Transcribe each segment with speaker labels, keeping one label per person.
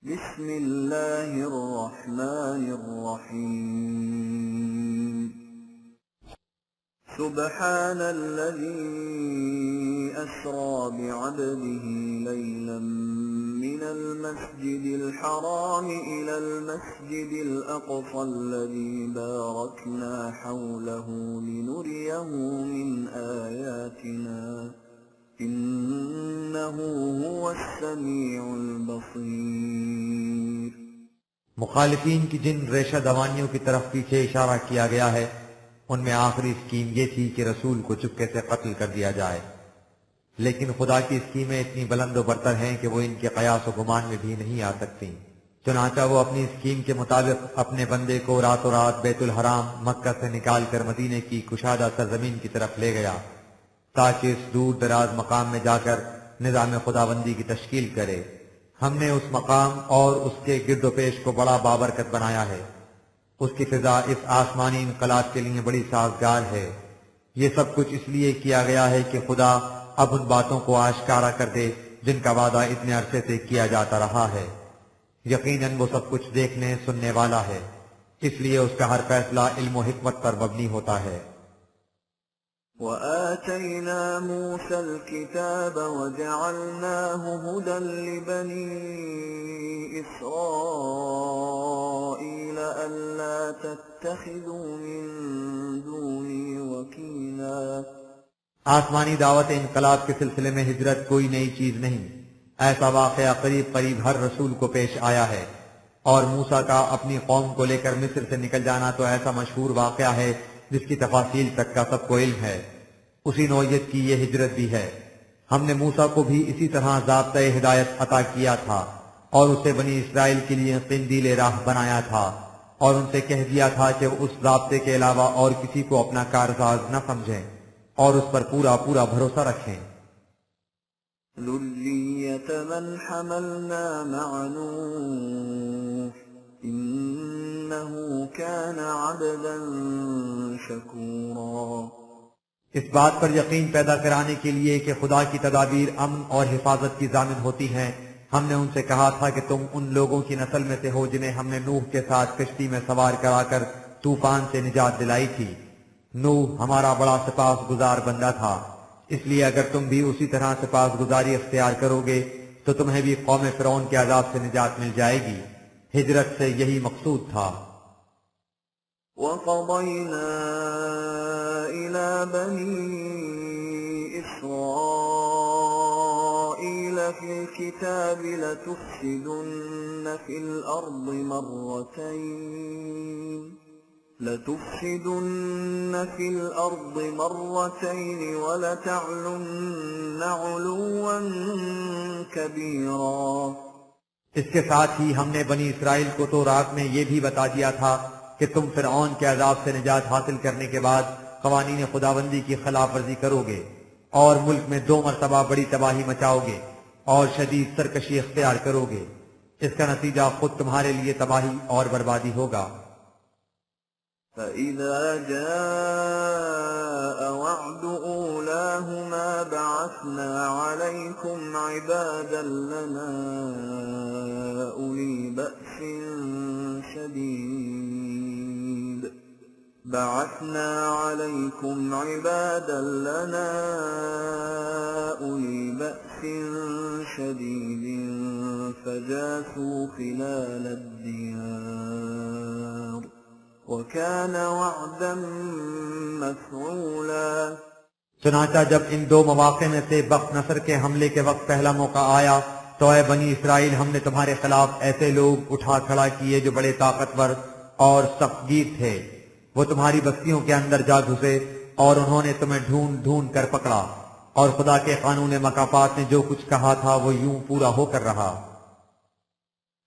Speaker 1: بسم اللہ الرحمن الرحیم سبحان الذي أسرى بعبده ليلا من المسجد الحرام إلى المسجد الأقصى الذي باركنا حوله لنريه من آياتنا إنه هو السميع البصير۔
Speaker 2: مخالفین کی جن ریشہ دوانیوں کی طرف پیچھے اشارہ کیا گیا ہے ان میں آخری اسکیم یہ تھی کہ رسول کو چپکے سے قتل کر دیا جائے، لیکن خدا کی اسکیمیں اتنی بلند و برتر ہیں کہ وہ ان کے قیاس و گمان میں بھی نہیں آ سکتی۔ چنانچہ وہ اپنی اسکیم کے مطابق اپنے بندے کو راتوں رات بیت الحرام مکہ سے نکال کر مدینے کی کشادہ سرزمین کی طرف لے گیا تاکہ اس دور دراز مقام میں جا کر نظام خداوندی کی تشکیل کرے۔ ہم نے اس مقام اور اس کے گرد و پیش کو بڑا بابرکت بنایا ہے، اس کی فضا اس آسمانی انقلاب کے لیے بڑی سازگار ہے۔ یہ سب کچھ اس لیے کیا گیا ہے کہ خدا اب ان باتوں کو آشکارا کر دے جن کا وعدہ اتنے عرصے سے کیا جاتا رہا ہے۔ یقیناً وہ سب کچھ دیکھنے سننے والا ہے، اس لیے اس کا ہر فیصلہ علم و حکمت پر مبنی ہوتا ہے۔
Speaker 1: وآتينا موسى الكتاب وجعلناه هدى لبني إسرائيل ألا تتخذوا من دوني وكيلا۔
Speaker 2: آسمانی دعوت انقلاب کے سلسلے میں ہجرت کوئی نئی چیز نہیں، ایسا واقعہ قریب قریب ہر رسول کو پیش آیا ہے، اور موسیٰ کا اپنی قوم کو لے کر مصر سے نکل جانا تو ایسا مشہور واقعہ ہے جس کی تفاصیل تک کا سب کو علم ہے۔ اسی نوعیت کی یہ ہجرت بھی ہے۔ ہم نے موسیٰ کو بھی اسی طرح ضابطۂ ہدایت عطا کیا تھا اور اسے بنی اسرائیل کے لیے قندیل راہ بنایا تھا، اور ان سے کہہ دیا تھا کہ اس ضابطے کے علاوہ اور کسی کو اپنا کارساز نہ سمجھیں اور اس پر پورا پورا بھروسہ رکھیں۔
Speaker 1: ذُرِّيَّةَ مَنْ حَمَلْنَا مَعَ نُوحٍ إِنَّهُ كَانَ عَبْدًا شَكُورًا۔
Speaker 2: اس بات پر یقین پیدا کرانے کے لیے کہ خدا کی تدابیر امن اور حفاظت کی ضامن ہوتی ہیں، ہم نے ان سے کہا تھا کہ تم ان لوگوں کی نسل میں سے ہو جنہیں ہم نے نوح کے ساتھ کشتی میں سوار کرا کر طوفان سے نجات دلائی تھی۔ نوح ہمارا بڑا سپاس گزار بندہ تھا، اس لیے اگر تم بھی اسی طرح سپاس گزاری اختیار کرو گے تو تمہیں بھی قوم فرعون کے عذاب سے نجات مل جائے گی۔ ہجرت سے یہی مقصود تھا۔
Speaker 1: وَقَضَيْنَا إِلَى بَنِي إِسْرَائِيلَ فِي الْكِتَابِ لَتُفْسِدُنَّ فِي الْأَرْضِ مَرَّتَيْنِ وَلَتَعْلُنَّ عُلُوًّا كَبِيرًا۔
Speaker 2: اس کے ساتھ ہی ہم نے بنی اسرائیل کو تو رات میں یہ بھی بتا دیا تھا کہ تم فرعون کے عذاب سے نجات حاصل کرنے کے بعد قوانین خداوندی کی خلاف ورزی کرو گے اور ملک میں 2 مرتبہ بڑی تباہی مچاؤ گے اور شدید سرکشی اختیار کرو گے۔ اس کا نتیجہ خود تمہارے لیے تباہی اور بربادی ہوگا۔
Speaker 1: فَإِذَا جَاءَ وَعْدُ أُولَاهُمَا بَعَثْنَا عَلَيْكُمْ عِبَادًا لَنَا أُولِي بَأْسٍ شَدِيدٍ فَجَاسُوا خِلَالَ الدِّيَارِ وَكَانَ وَعْدًا مَفْعُولًا۔
Speaker 2: چنانچہ جب ان 2 مواقع میں سے بخت نصر کے حملے کے وقت پہلا موقع آیا تو اے بنی اسرائیل، ہم نے تمہارے خلاف ایسے لوگ اٹھا کھڑا کیے جو بڑے طاقتور اور سخت گیر تھے۔ وہ تمہاری بستیوں کے اندر جا گھسے اور انہوں نے تمہیں ڈھونڈ ڈھونڈ کر پکڑا، اور خدا کے قانون مکافات نے جو کچھ کہا تھا وہ یوں پورا ہو کر رہا۔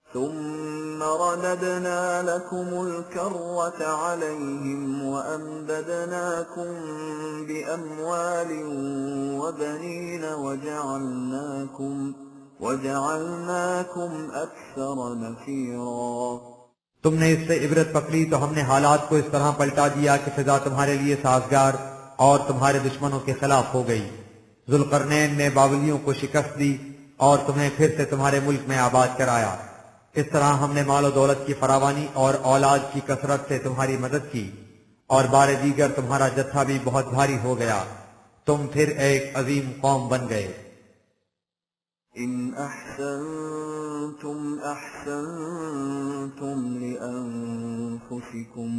Speaker 1: ثم رددنا لكم الكرة عليهم وأمددناكم بأموال وبنين وجعلناكم أكثر نفيرا۔
Speaker 2: تم نے اس سے عبرت پکڑی تو ہم نے حالات کو اس طرح پلٹا دیا کہ فضا تمہارے لیے سازگار اور تمہارے دشمنوں کے خلاف ہو گئی۔ ذوالقرنین نے باولیوں کو شکست دی اور تمہیں پھر سے تمہارے ملک میں آباد کرایا۔ اس طرح ہم نے مال و دولت کی فراوانی اور اولاد کی کثرت سے تمہاری مدد کی، اور بار دیگر تمہارا جتھا بھی بہت بھاری ہو گیا، تم پھر ایک عظیم قوم بن گئے۔
Speaker 1: إن أحسنتم أحسنتم لأنفسكم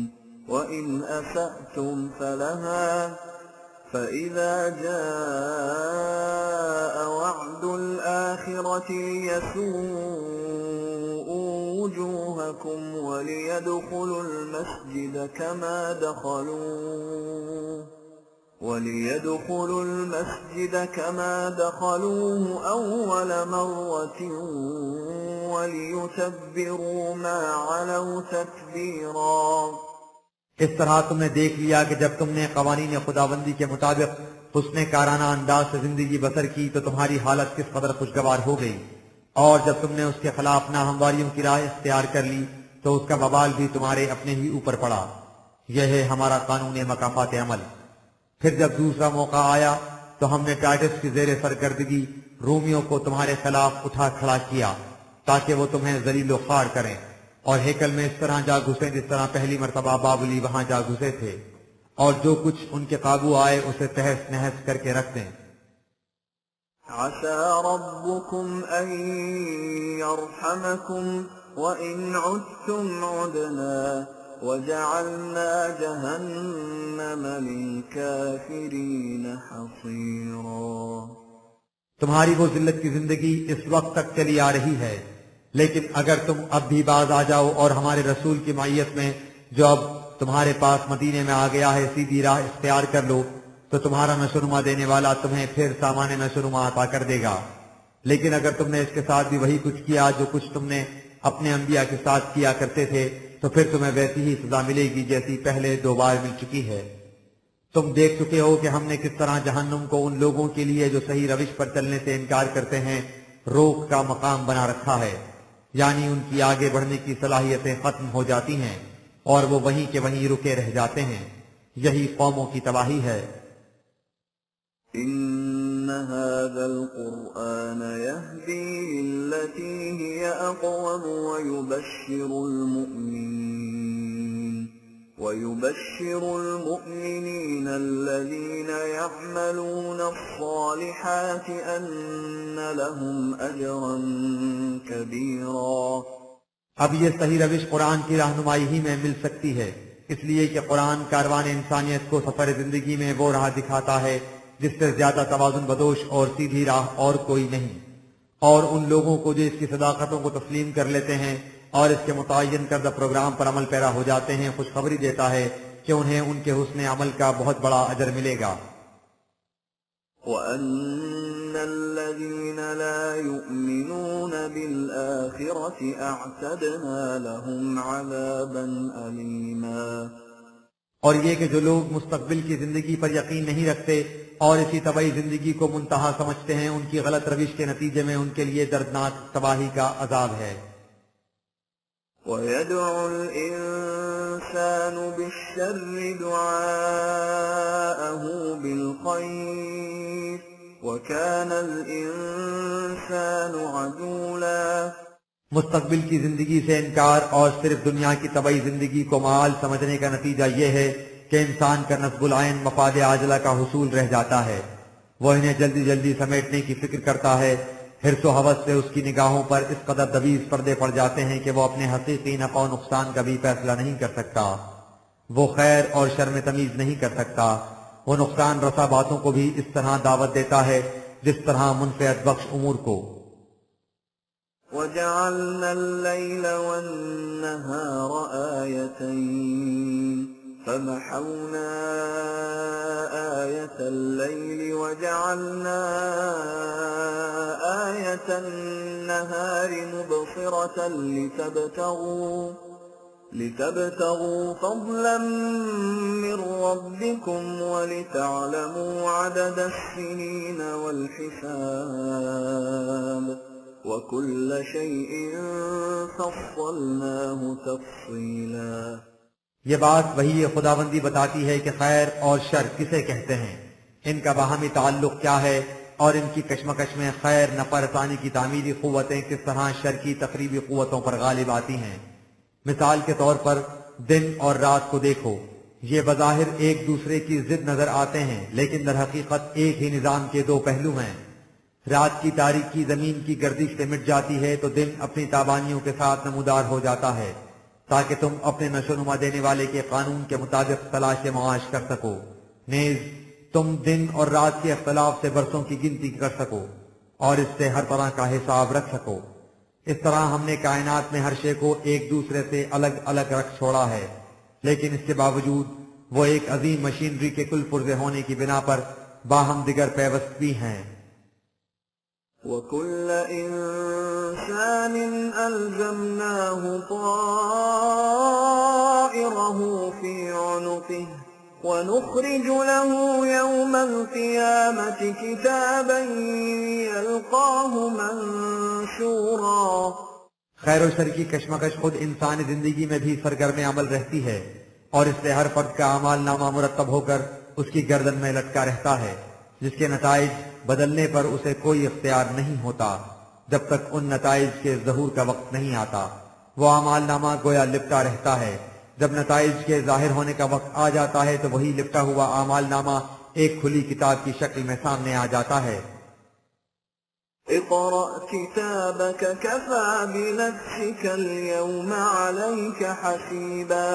Speaker 1: وإن أسأتم فلها فإذا جاء وعد الآخرة ليسوءوا وجوهكم وليدخلوا المسجد كما دخلوه أول مرة وليتبروا ما علوا تتبيرا۔
Speaker 2: اس طرح تم نے دیکھ لیا کہ جب تم نے قوانین خداوندی کے مطابق حسن کارانہ انداز سے زندگی بسر کی تو تمہاری حالت کس قدر خوشگوار ہو گئی، اور جب تم نے اس کے خلاف ناہمواریوں کی راہ اختیار کر لی تو اس کا وبال بھی تمہارے اپنے ہی اوپر پڑا۔ یہ ہے ہمارا قانون مکافات عمل۔ پھر جب دوسرا موقع آیا تو ہم نے ٹائٹس کی زیر سرکردگی رومیوں کو تمہارے خلاف اٹھا کھڑا کیا تاکہ وہ تمہیں ذلیل و خوار کریں، اور ہیکل میں اس طرح جا گھسیں جس طرح پہلی مرتبہ بابلی وہاں جا گھسے تھے، اور جو کچھ ان کے قابو آئے اسے تہس نہس کر کے رکھ دیں۔
Speaker 1: عسى ربكم أن يرحمكم وإن عدتم عدنا وجعلنا جهنم للكافرين حصيرا۔
Speaker 2: تمہاری وہ ذلت کی زندگی اس وقت تک چلی آ رہی ہے، لیکن اگر تم اب بھی باز آ جاؤ اور ہمارے رسول کی معیت میں جو اب تمہارے پاس مدینے میں آ گیا ہے سیدھی راہ اختیار کر لو تو تمہارا نشوونما دینے والا تمہیں پھر سامان نشوونما عطا کر دے گا۔ لیکن اگر تم نے اس کے ساتھ بھی وہی کچھ کیا جو کچھ تم نے اپنے انبیاء کے ساتھ کیا کرتے تھے تو پھر تمہیں ویسی ہی سزا ملے گی جیسی پہلے 2 بار مل چکی ہے۔ تم دیکھ چکے ہو کہ ہم نے کس طرح جہنم کو ان لوگوں کے لیے جو صحیح روش پر چلنے سے انکار کرتے ہیں روک کا مقام بنا رکھا ہے، یعنی ان کی آگے بڑھنے کی صلاحیتیں ختم ہو جاتی ہیں اور وہ وہیں کے وہیں رکے رہ جاتے ہیں۔ یہی قوموں کی تباہی ہے۔
Speaker 1: إن هذا القرآن يهدي للتي هي أقوم ويبشر المؤمنين الذين يعملون الصالحات أن لهم أجرا كبيرا۔
Speaker 2: اب یہ صحیح روش قرآن کی رہنمائی ہی میں مل سکتی ہے، اس لیے کہ قرآن کاروان انسانیت کو سفر زندگی میں وہ راہ دکھاتا ہے جس سے زیادہ توازن بدوش اور سیدھی راہ اور کوئی نہیں، اور ان لوگوں کو جو اس کی صداقتوں کو تسلیم کر لیتے ہیں اور اس کے متعین کردہ پروگرام پر عمل پیرا ہو جاتے ہیں خوشخبری دیتا ہے کہ انہیں ان کے حسن عمل کا بہت بڑا اجر ملے گا۔
Speaker 1: وَأَنَّ الَّذِينَ لَا يُؤْمِنُونَ بِالْآخِرَةِ أَعْتَدْنَا لَهُمْ عَذَابًا أَلِيمًا۔
Speaker 2: اور یہ کہ جو لوگ مستقبل کی زندگی پر یقین نہیں رکھتے اور اسی طبعی زندگی کو منتہا سمجھتے ہیں، ان کی غلط روش کے نتیجے میں ان کے لیے دردناک تباہی کا عذاب ہے۔
Speaker 1: وَيَدْعُ الْإِنسَانُ بِالشَّرِّ دُعَاءَهُ بِالْخَيْرِ وَكَانَ الْإِنسَانُ عَجُولًا۔
Speaker 2: مستقبل کی زندگی سے انکار اور صرف دنیا کی طبعی زندگی کو معال سمجھنے کا نتیجہ یہ ہے کہ انسان کا نصب العین مفاد عاجلہ کا حصول رہ جاتا ہے، وہ انہیں جلدی جلدی سمیٹنے کی فکر کرتا ہے، حرص و ہوس سے اس کی نگاہوں پر اس قدر دبیز پردے پڑ جاتے ہیں کہ وہ اپنے حقیقی نفع و نقصان کا بھی فیصلہ نہیں کر سکتا، وہ خیر اور شر میں تمیز نہیں کر سکتا، وہ نقصان رسا باتوں کو بھی اس طرح دعوت دیتا ہے جس طرح منفعت بخش امور کو۔
Speaker 1: وَجَعَلْنَا اللَّيْلَ وَالنَّهَارَ آيَتَيْنِ فَمَحَوْنَا آيَةَ اللَّيْلِ وَجَعَلْنَا آيَةَ النَّهَارِ مُبْصِرَةً لِتَبْتَغُوا فَضْلًا مِّن رَّبِّكُمْ وَلِتَعْلَمُوا عَدَدَ السِّنِينَ وَالْحِسَابَ وَكُلَّ شَيْءٍ فَصَّلْنَاهُ تَفْصِيلًا۔
Speaker 2: یہ بات وہی خداوندی بتاتی ہے کہ خیر اور شر کسے کہتے ہیں، ان کا باہمی تعلق کیا ہے اور ان کی کشمکش میں خیر نفع رسانی کی تعمیری قوتیں کس طرح شر کی تقریبی قوتوں پر غالب آتی ہیں۔ مثال کے طور پر دن اور رات کو دیکھو، یہ بظاہر ایک دوسرے کی ضد نظر آتے ہیں، لیکن در حقیقت ایک ہی نظام کے دو پہلو ہیں۔ رات کی تاریکی زمین کی گردش سے مٹ جاتی ہے تو دن اپنی تابانیوں کے ساتھ نمودار ہو جاتا ہے، تاکہ تم اپنے نشو نما دینے والے کے قانون کے مطابق تلاش معاش کر سکو، نیز تم دن اور رات کے اختلاف سے برسوں کی گنتی کر سکو اور اس سے ہر طرح کا حساب رکھ سکو۔ اس طرح ہم نے کائنات میں ہر شے کو ایک دوسرے سے الگ الگ رکھ چھوڑا ہے، لیکن اس کے باوجود وہ ایک عظیم مشینری کے کل پرزے ہونے کی بنا پر باہم دیگر پیوست بھی ہیں۔
Speaker 1: وَكُلَّ إِنسَانٍ أَلْزَمْنَاهُ طَائِرَهُ فِي عُنُقِهِ وَنُخْرِجُ لَهُ يَوْمَ الْقِيَامَةِ كِتَابًا يَلْقَاهُ مَنشُورًا۔
Speaker 2: خیر و شر کی کشمکش خود انسانی زندگی میں بھی سرگرم عمل رہتی ہے، اور اس سے ہر فرد کا اعمال نامہ مرتب ہو کر اس کی گردن میں لٹکا رہتا ہے، جس کے نتائج بدلنے پر اسے کوئی اختیار نہیں ہوتا جب تک ان نتائج کے ظہور کا وقت نہیں آتا۔ وہ اعمال نامہ گویا لپٹا رہتا ہے، جب نتائج کے ظاہر ہونے کا وقت آ جاتا ہے تو وہی لپٹا ہوا اعمال نامہ ایک کھلی کتاب کی شکل میں سامنے آ جاتا ہے۔
Speaker 1: اقرأ كتابك كفى بنفسك اليوم عليك حسيبا۔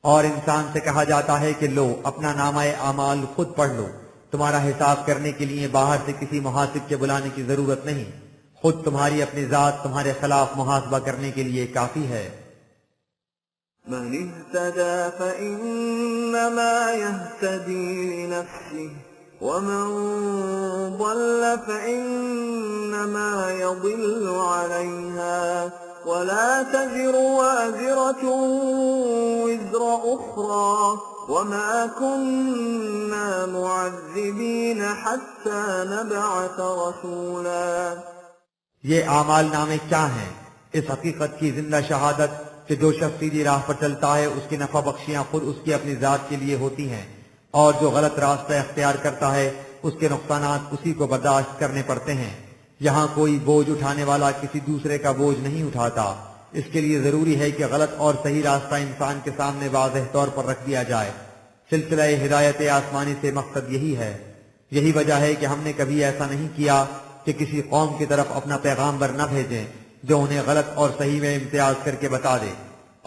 Speaker 2: اور انسان سے کہا جاتا ہے کہ لو اپنا نامہ اعمال خود پڑھ لو، تمہارا حساب کرنے کے لیے باہر سے کسی محاسب کے بلانے کی ضرورت نہیں، خود تمہاری اپنی ذات تمہارے خلاف محاسبہ کرنے کے لیے کافی ہے۔
Speaker 1: من اهتدى فإنما يهتدي لنفسه ومن ضل فإنما يضل عليها ولا تزر وازرة وزر أخرى وما كنا معذبين حتى نبعث رسولا۔
Speaker 2: یہ اعمال نامے کیا ہیں؟ اس حقیقت کی زندہ شہادت کہ جو شخص سیدھی راہ پر چلتا ہے اس کی نفع بخشیاں خود اس کی اپنی ذات کے لیے ہوتی ہیں، اور جو غلط راستہ اختیار کرتا ہے اس کے نقصانات اسی کو برداشت کرنے پڑتے ہیں۔ یہاں کوئی بوجھ اٹھانے والا کسی دوسرے کا بوجھ نہیں اٹھاتا، اس کے لیے ضروری ہے کہ غلط اور صحیح راستہ انسان کے سامنے واضح طور پر رکھ دیا جائے۔ سلسلہ ہدایت آسمانی سے مقصد یہی ہے۔ یہی وجہ ہے کہ ہم نے کبھی ایسا نہیں کیا کہ کسی قوم کی طرف اپنا پیغامبر نہ بھیجیں جو انہیں غلط اور صحیح میں امتیاز کر کے بتا دے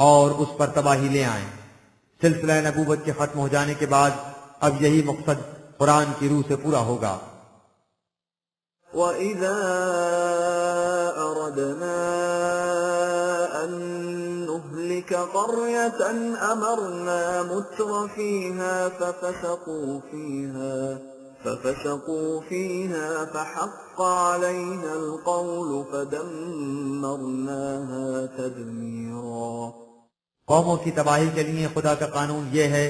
Speaker 2: اور اس پر تباہی لے آئیں۔ سلسلہ نبوت کے ختم ہو جانے کے بعد اب یہی مقصد قرآن کی روح سے پورا ہوگا۔
Speaker 1: وَإِذَا أَرَدْنَا أَن نُهْلِكَ قَرْيَةً أَمَرْنَا مُتْرَ فِيهَا فَفَسَقُوا فِيهَا فَحَقَّ عَلَيْهَا الْقَوْلُ فَدَمَّرْنَاهَا تَدْمِيرًا۔
Speaker 2: قوموں کی تباہی کے لیے خدا کا قانون یہ ہے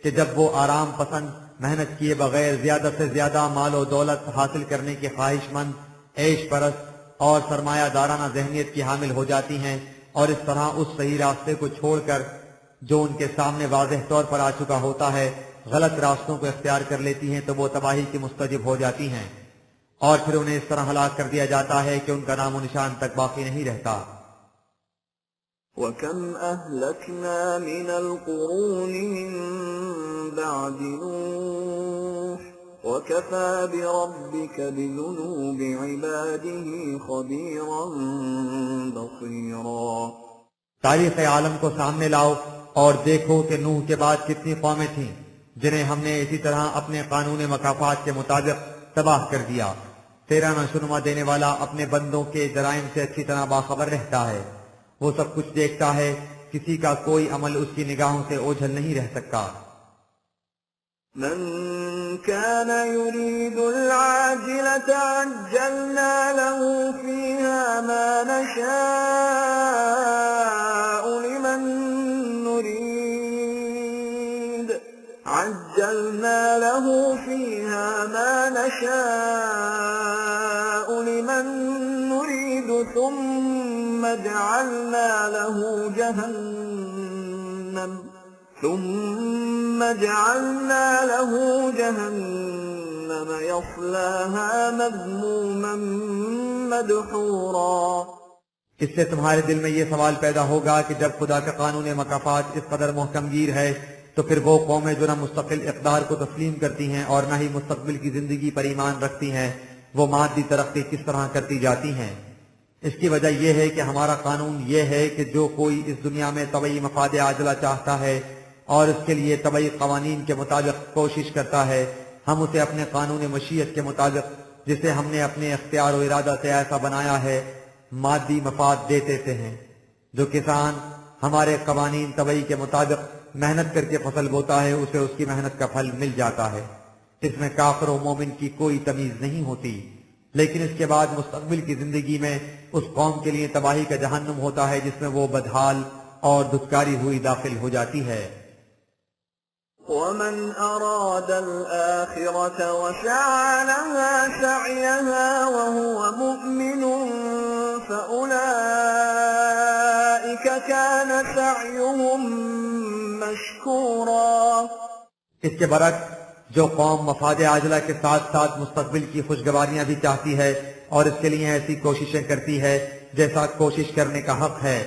Speaker 2: کہ جب وہ آرام پسند، محنت کیے بغیر زیادہ سے زیادہ مال و دولت حاصل کرنے کے خواہش مند، عیش پرست اور سرمایہ دارانہ ذہنیت کی حامل ہو جاتی ہیں، اور اس طرح اس صحیح راستے کو چھوڑ کر جو ان کے سامنے واضح طور پر آ چکا ہوتا ہے غلط راستوں کو اختیار کر لیتی ہیں تو وہ تباہی کی مستجب ہو جاتی ہیں، اور پھر انہیں اس طرح ہلاک کر دیا جاتا ہے کہ ان کا نام و نشان تک باقی نہیں رہتا۔
Speaker 1: وَكَمْ أَهْلَكْنَا مِنَ الْقُرُونِ مِنْ بَعْدِ نُوحٍ وَكَفَى بِرَبِّكَ بِذُنُوبِ عِبَادِهِ خَبِيرًا بَصِيرًا۔
Speaker 2: تاریخ عالم کو سامنے لاؤ اور دیکھو کہ نوح کے بعد کتنی قومیں تھیں جنہیں ہم نے اسی طرح اپنے قانون مکافات کے مطابق تباہ کر دیا۔ تیرا نشونما دینے والا اپنے بندوں کے جرائم سے اچھی طرح باخبر رہتا ہے، وہ سب کچھ دیکھتا ہے، کسی کا کوئی عمل اس کی نگاہوں سے اوجھل نہیں رہ سکتا۔
Speaker 1: من كان يريد العاجلة عجلنا له فيها ما نشاء لمن نريد عجلنا له فيها ما نشاء لمن نريد ثم جعلنا له جهنم جهنم يصلاها مذموما مدحورا۔
Speaker 2: اس سے تمہارے دل میں یہ سوال پیدا ہوگا کہ جب خدا کا قانون مکافات اس قدر محکم گیر ہے تو پھر وہ قومیں جو نہ مستقل اقدار کو تسلیم کرتی ہیں اور نہ ہی مستقبل کی زندگی پر ایمان رکھتی ہیں، وہ مادی ترقی کس طرح کرتی جاتی ہیں؟ اس کی وجہ یہ ہے کہ ہمارا قانون یہ ہے کہ جو کوئی اس دنیا میں طبعی مفاد عاجلہ چاہتا ہے اور اس کے لیے طبعی قوانین کے مطابق کوشش کرتا ہے، ہم اسے اپنے قانون مشیت کے مطابق، جسے ہم نے اپنے اختیار و ارادہ سے ایسا بنایا ہے، مادی مفاد دیتے تھے ہیں۔ جو کسان ہمارے قوانین طبعی کے مطابق محنت کر کے فصل بوتا ہے، اسے اس کی محنت کا پھل مل جاتا ہے۔ اس میں کافر و مومن کی کوئی تمیز نہیں ہوتی، لیکن اس کے بعد مستقبل کی زندگی میں اس قوم کے لیے تباہی کا جہنم ہوتا ہے جس میں وہ بدحال اور دھتکاری ہوئی داخل ہو جاتی ہے۔
Speaker 1: ومن أراد الآخرة وسعى لها سعيها وهو مؤمن فأولئك كان سعيهم مشكورا۔
Speaker 2: اس کے برعکس جو قوم مفاد عاجلہ کے ساتھ ساتھ مستقبل کی خوشگواریاں بھی چاہتی ہے اور اس کے لیے ایسی کوششیں کرتی ہے جیسا کوشش کرنے کا حق ہے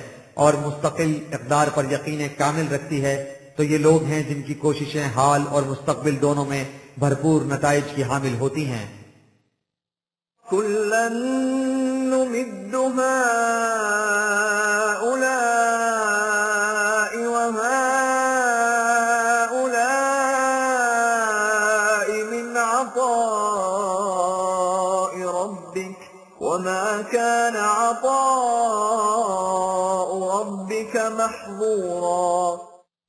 Speaker 2: اور مستقل اقدار پر یقین کامل رکھتی ہے، تو یہ لوگ ہیں جن کی کوششیں حال اور مستقبل دونوں میں بھرپور نتائج کی حامل ہوتی ہیں۔
Speaker 1: كلا نمد هؤلاء وهؤلاء من عطاء ربك وما كان عطاء ربك محظورا۔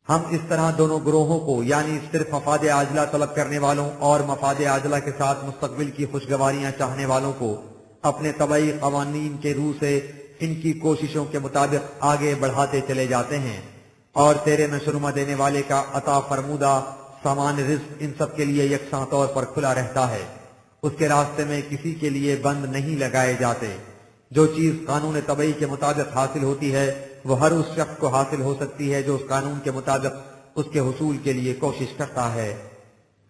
Speaker 2: ہم اس طرح دونوں گروہوں کو، یعنی صرف مفاد عاجلہ طلب کرنے والوں اور مفاد عاجلہ کے ساتھ مستقبل کی خوشگواریاں چاہنے والوں کو، اپنے طبعی قوانین کے روح سے ان کی کوششوں کے مطابق آگے بڑھاتے چلے جاتے ہیں، اور تیرے نشرما دینے والے کا عطا فرمودہ سامان رزق ان سب کے لیے یکساں طور پر کھلا رہتا ہے۔ اس کے راستے میں کسی کے لیے بند نہیں لگائے جاتے۔ جو چیز قانون طبعی کے مطابق حاصل ہوتی ہے وہ ہر اس شخص کو حاصل ہو سکتی ہے جو اس قانون کے مطابق اس کے حصول کے لیے کوشش کرتا ہے۔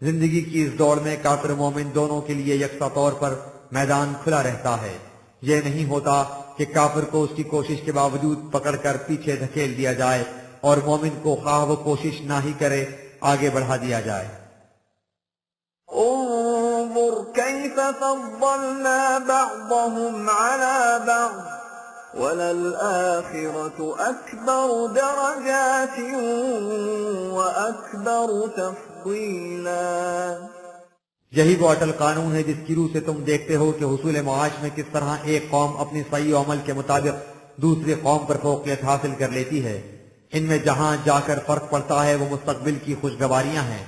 Speaker 2: زندگی کی اس دوڑ میں کافر و مومن دونوں کے لیے یکساں طور پر میدان کھلا رہتا ہے۔ یہ نہیں ہوتا کہ کافر کو اس کی کوشش کے باوجود پکڑ کر پیچھے دھکیل دیا جائے اور مومن کو خواہ وہ کوشش نہ ہی کرے آگے بڑھا دیا جائے۔
Speaker 1: انظر كيف فضلنا بعضهم على بعض وللآخرة أكبر درجات وأكبر تفضيلا۔
Speaker 2: یہی وہ اٹل قانون ہے جس کی روح سے تم دیکھتے ہو کہ حصول معاش میں کس طرح ایک قوم اپنی صحیح عمل کے مطابق دوسری قوم پر فوقیت حاصل کر لیتی ہے۔ ان میں جہاں جا کر فرق پڑتا ہے وہ مستقبل کی خوشگواریاں ہیں،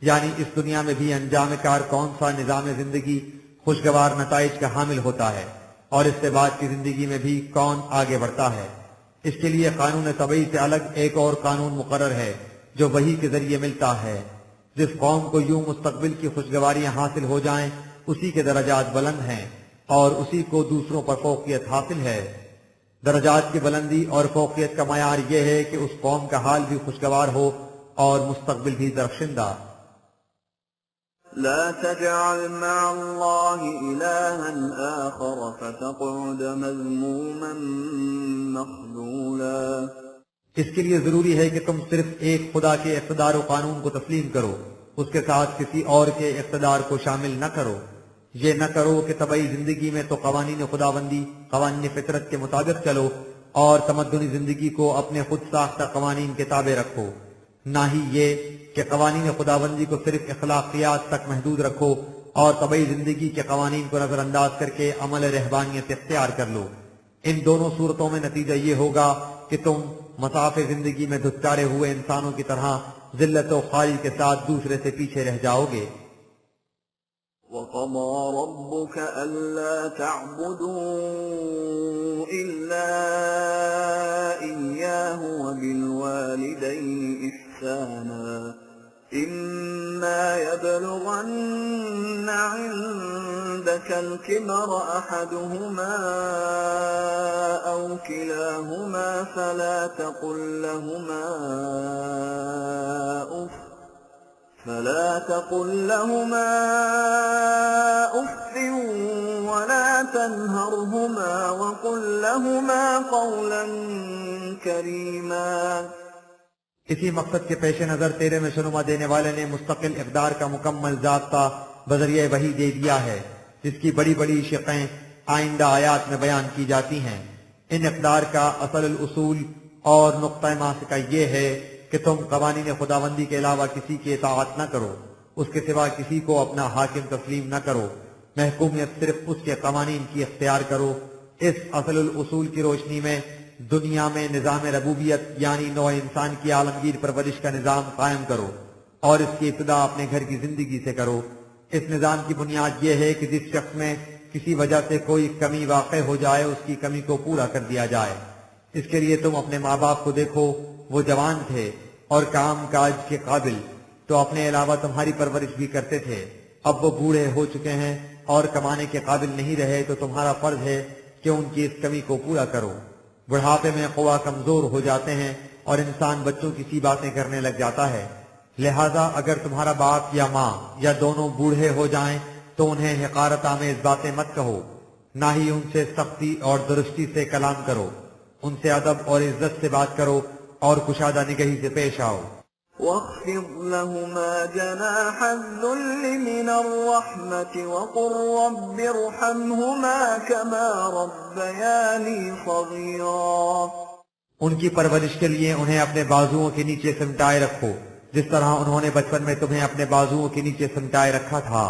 Speaker 2: یعنی اس دنیا میں بھی انجام کار کون سا نظام زندگی خوشگوار نتائج کا حامل ہوتا ہے، اور اس سے بعد کی زندگی میں بھی کون آگے بڑھتا ہے۔ اس کے لیے قانون طبعی سے الگ ایک اور قانون مقرر ہے جو وحی کے ذریعے ملتا ہے۔ جس قوم کو یوں مستقبل کی خوشگواریاں حاصل ہو جائیں اسی کے درجات بلند ہیں اور اسی کو دوسروں پر فوقیت حاصل ہے۔ درجات کی بلندی اور فوقیت کا معیار یہ ہے کہ اس قوم کا حال بھی خوشگوار ہو اور مستقبل بھی درخشندہ۔
Speaker 1: لا تجعل مع الله إلها آخر فتقعد مذموما مخذولا۔
Speaker 2: اس کے لیے ضروری ہے کہ تم صرف ایک خدا کے اقتدار و قانون کو تسلیم کرو، اس کے ساتھ کسی اور کے اقتدار کو شامل نہ کرو۔ یہ نہ کرو کہ طبعی زندگی میں تو قوانین خداوندی، قوانین فطرت کے مطابق چلو اور تمدنی زندگی کو اپنے خود ساختہ قوانین کے تابع رکھو، نہ ہی یہ کہ قوانین خداوندی کو صرف اخلاقیات تک محدود رکھو اور طبعی زندگی کے قوانین کو نظر انداز کر کے عمل رہبانیت اختیار کر لو۔ ان دونوں صورتوں میں نتیجہ یہ ہوگا کہ تم مصاف زندگی میں دھتکارے ہوئے انسانوں کی طرح ذلت و خواری کے ساتھ دوسرے سے پیچھے رہ جاؤ گے۔
Speaker 1: وَقَضَى رَبُّكَ أَلَّا تَعْبُدُوا إِلَّا إِيَّاهُ وَبِالْوَالِدَيْنِ إِحْسَانًا إِمَّا يَبْلُغَنَّ عِندَكَ الْكِبَرَ أَحَدُهُمَا أَوْ كِلَاهُمَا فَلَا تقل لهما تنهرهما وقل لهما قولا كريما۔
Speaker 2: اسی مقصد کے پیش نظر تیرے میں شنما دینے والے نے مستقل اقدار کا مکمل ضابطہ بذریعہ وحی دے دیا ہے، جس کی بڑی بڑی شقیں آئندہ آیات میں بیان کی جاتی ہیں۔ ان اقدار کا اصل الاصول اور نقطہ ماسکہ یہ ہے کہ تم قوانین خداوندی کے علاوہ کسی کی اطاعت نہ کرو، اس کے سوا کسی کو اپنا حاکم تسلیم نہ کرو، محکومیت صرف اس کے قوانین کی اختیار کرو۔ اس اصل الاصول کی روشنی میں دنیا میں نظام ربوبیت یعنی نوع انسان کی عالمگیر پرورش کا نظام قائم کرو، اور اس کی ابتدا اپنے گھر کی زندگی سے کرو۔ اس نظام کی بنیاد یہ ہے کہ جس شخص میں کسی وجہ سے کوئی کمی واقع ہو جائے اس کی کمی کو پورا کر دیا جائے۔ اس کے لیے تم اپنے ماں باپ کو دیکھو، وہ جوان تھے اور کام کاج کے قابل، تو اپنے علاوہ تمہاری پرورش بھی کرتے تھے۔ اب وہ بوڑھے ہو چکے ہیں اور کمانے کے قابل نہیں رہے، تو تمہارا فرض ہے کہ ان کی اس کمی کو پورا کرو۔ بڑھاپے میں قوا کمزور ہو جاتے ہیں اور انسان بچوں کی سی باتیں کرنے لگ جاتا ہے، لہذا اگر تمہارا باپ یا ماں یا دونوں بوڑھے ہو جائیں تو انہیں حقارت آمیز باتیں مت کہو، نہ ہی ان سے سختی اور درستی سے کلام کرو، ان سے ادب اور عزت سے بات کرو اور کشادہ نگہی سے پیش آؤ۔
Speaker 1: واخفض لهما جناح الذل من الرحمة وقل رب ارحمهما كما ربياني صغيرا۔
Speaker 2: ان کی پرورش کے لیے انہیں اپنے بازوؤں کے نیچے سمٹائے رکھو، جس طرح انہوں نے بچپن میں تمہیں اپنے بازوؤں کے نیچے سمٹائے رکھا تھا،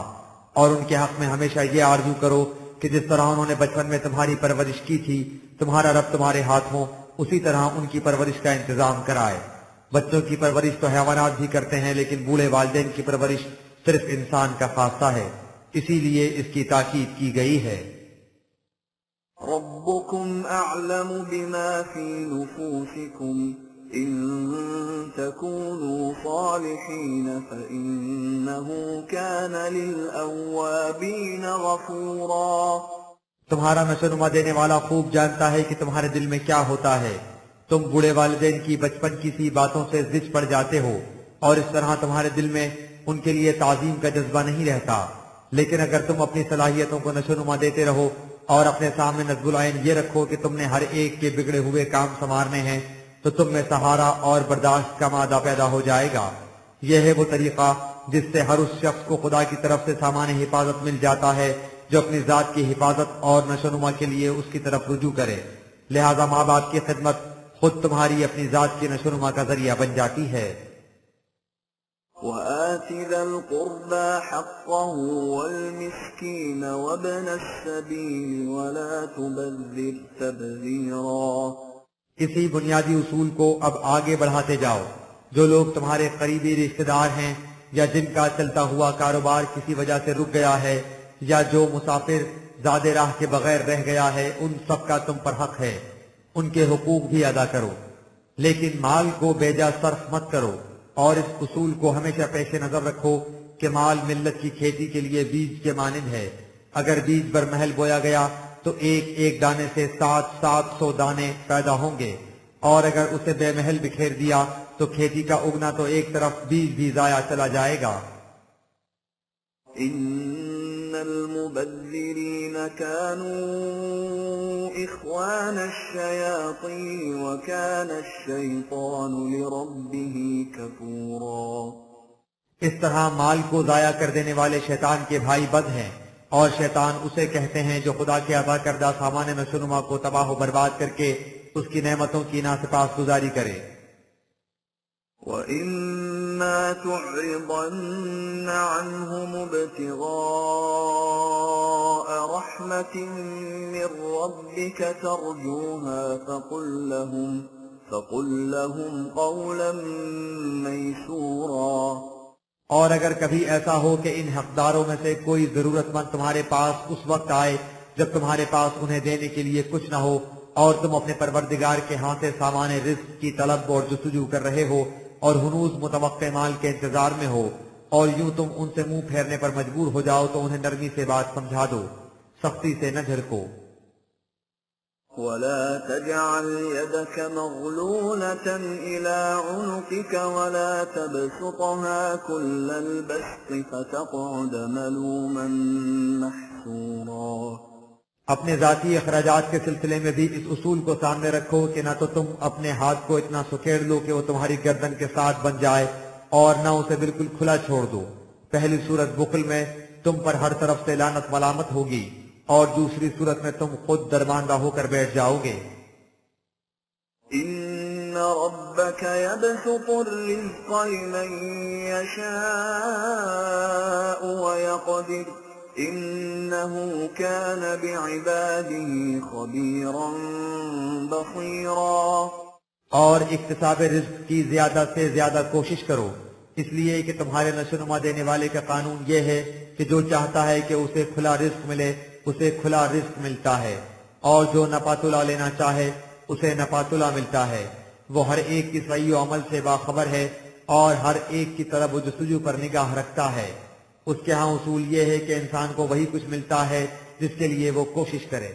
Speaker 2: اور ان کے حق میں ہمیشہ یہ آرزو کرو کہ جس طرح انہوں نے بچپن میں تمہاری پرورش کی تھی، تمہارا رب تمہارے ہاتھ ہو، اسی طرح ان کی پرورش کا انتظام کرائے۔ بچوں کی پرورش تو حیوانات بھی کرتے ہیں، لیکن بوڑھے والدین کی پرورش صرف انسان کا خاصہ ہے، اسی لیے اس کی تاکید کی گئی ہے۔
Speaker 1: ربكم أعلم بما في نفوسكم إن تكونوا صالحين فإنه كان للأوابين غفورا۔
Speaker 2: تمہارا نشونما دینے والا خوب جانتا ہے کہ تمہارے دل میں کیا ہوتا ہے۔ تم بوڑھے والدین کی بچپن کی سی باتوں سے زج پڑ جاتے ہو، اور اس طرح تمہارے دل میں ان کے لیے تعظیم کا جذبہ نہیں رہتا، لیکن اگر تم اپنی صلاحیتوں کو نشونما دیتے رہو اور اپنے سامنے نصب العین یہ رکھو کہ تم نے ہر ایک کے بگڑے ہوئے کام سنوارنے ہیں، تو تم میں سہارا اور برداشت کا مادہ پیدا ہو جائے گا۔ یہ ہے وہ طریقہ جس سے ہر اس شخص کو خدا کی طرف سے سامان حفاظت مل جاتا ہے جو اپنی ذات کی حفاظت اور نشونما کے لیے اس کی طرف رجوع کرے۔ لہذا ماں باپ کی خدمت خود تمہاری اپنی ذات کی نشونما کا ذریعہ بن جاتی ہے۔
Speaker 1: وآت ذا القربى حقه والمسكين وابن السبيل ولا تبذر تبذيرا۔
Speaker 2: اسی بنیادی اصول کو اب آگے بڑھاتے جاؤ۔ جو لوگ تمہارے قریبی رشتہ دار ہیں یا جن کا چلتا ہوا کاروبار کسی وجہ سے رک گیا ہے یا جو مسافر زاد راہ کے بغیر رہ گیا ہے، ان سب کا تم پر حق ہے، ان کے حقوق بھی ادا کرو، لیکن مال کو بیجا صرف مت کرو، اور اس اصول کو ہمیشہ پیش نظر رکھو کہ مال ملت کی کھیتی کے لیے بیج کے مانند ہے۔ اگر بیج برمحل بویا گیا تو ایک ایک دانے سے 700 دانے پیدا ہوں گے، اور اگر اسے بے محل بکھیر دیا تو کھیتی کا اگنا تو ایک طرف بیج بھی ضائع چلا جائے گا۔
Speaker 1: ان المبذرین كانوا اخوان الشیاطین وكان الشیطان لربه کفورا۔
Speaker 2: اس طرح مال کو ضائع کر دینے والے شیطان کے بھائی بد ہیں، اور شیطان اسے کہتے ہیں جو خدا کے عطا کردہ سامان نشونما کو تباہ و برباد کر کے اس کی نعمتوں کی ناسپاس گزاری کرے۔
Speaker 1: وَإِمَّا تُعْرِضَنَّ عَنْهُمُ ابْتِغَاءَ رَحْمَةٍ مِّن رَّبِّكَ تَرْجُوهَا فَقُل لَّهُمْ قَوْلًا مَّيْسُورًا۔
Speaker 2: اور اگر کبھی ایسا ہو کہ ان حقداروں میں سے کوئی ضرورت مند تمہارے پاس اس وقت آئے جب تمہارے پاس انہیں دینے کے لیے کچھ نہ ہو، اور تم اپنے پروردگار کے ہاں سے سامان رزق کی طلب اور جستجو کر رہے ہو اور ہنوز متوقع مال کے انتظار میں ہو، اور یوں تم ان سے منہ پھیرنے پر مجبور ہو جاؤ، تو انہیں نرمی سے بات سمجھا دو، سختی سے نہ جھڑکو۔
Speaker 1: وَلَا تَجْعَلْ يَدَكَ مَغْلُولَةً إِلَىٰ عُنُقِكَ وَلَا تَبْسُطْهَا كُلَّ الْبَسْطِ فَتَقْعُدَ مَلُومًا مَّحْسُورًا۔
Speaker 2: اپنے ذاتی اخراجات کے سلسلے میں بھی اس اصول کو سامنے رکھو کہ نہ تو تم اپنے ہاتھ کو اتنا سکیڑ لو کہ وہ تمہاری گردن کے ساتھ بن جائے اور نہ اسے بالکل کھلا چھوڑ دو۔ پہلی صورت بخل میں تم پر ہر طرف سے لعنت ملامت ہوگی اور دوسری صورت میں تم خود درماندہ ہو کر بیٹھ جاؤ گے۔
Speaker 1: إن ربك يبسط الرزق لمن يشاء ويقدر إنه كان بعباده خبيرا بصيرا۔
Speaker 2: اور اکتساب رزق کی زیادہ سے زیادہ کوشش کرو، اس لیے کہ تمہارے نشوونما دینے والے کا قانون یہ ہے کہ جو چاہتا ہے کہ اسے کھلا رزق ملے اسے کھلا رزق ملتا ہے، اور جو نپاتلا لینا چاہے اسے نپاتلا ملتا ہے۔ وہ ہر ایک کی صحیح و عمل سے باخبر ہے اور ہر ایک کی طرف جستجو پر نگاہ رکھتا ہے۔ اس کے ہاں اصول یہ ہے کہ انسان کو وہی کچھ ملتا ہے جس کے لیے وہ کوشش کرے۔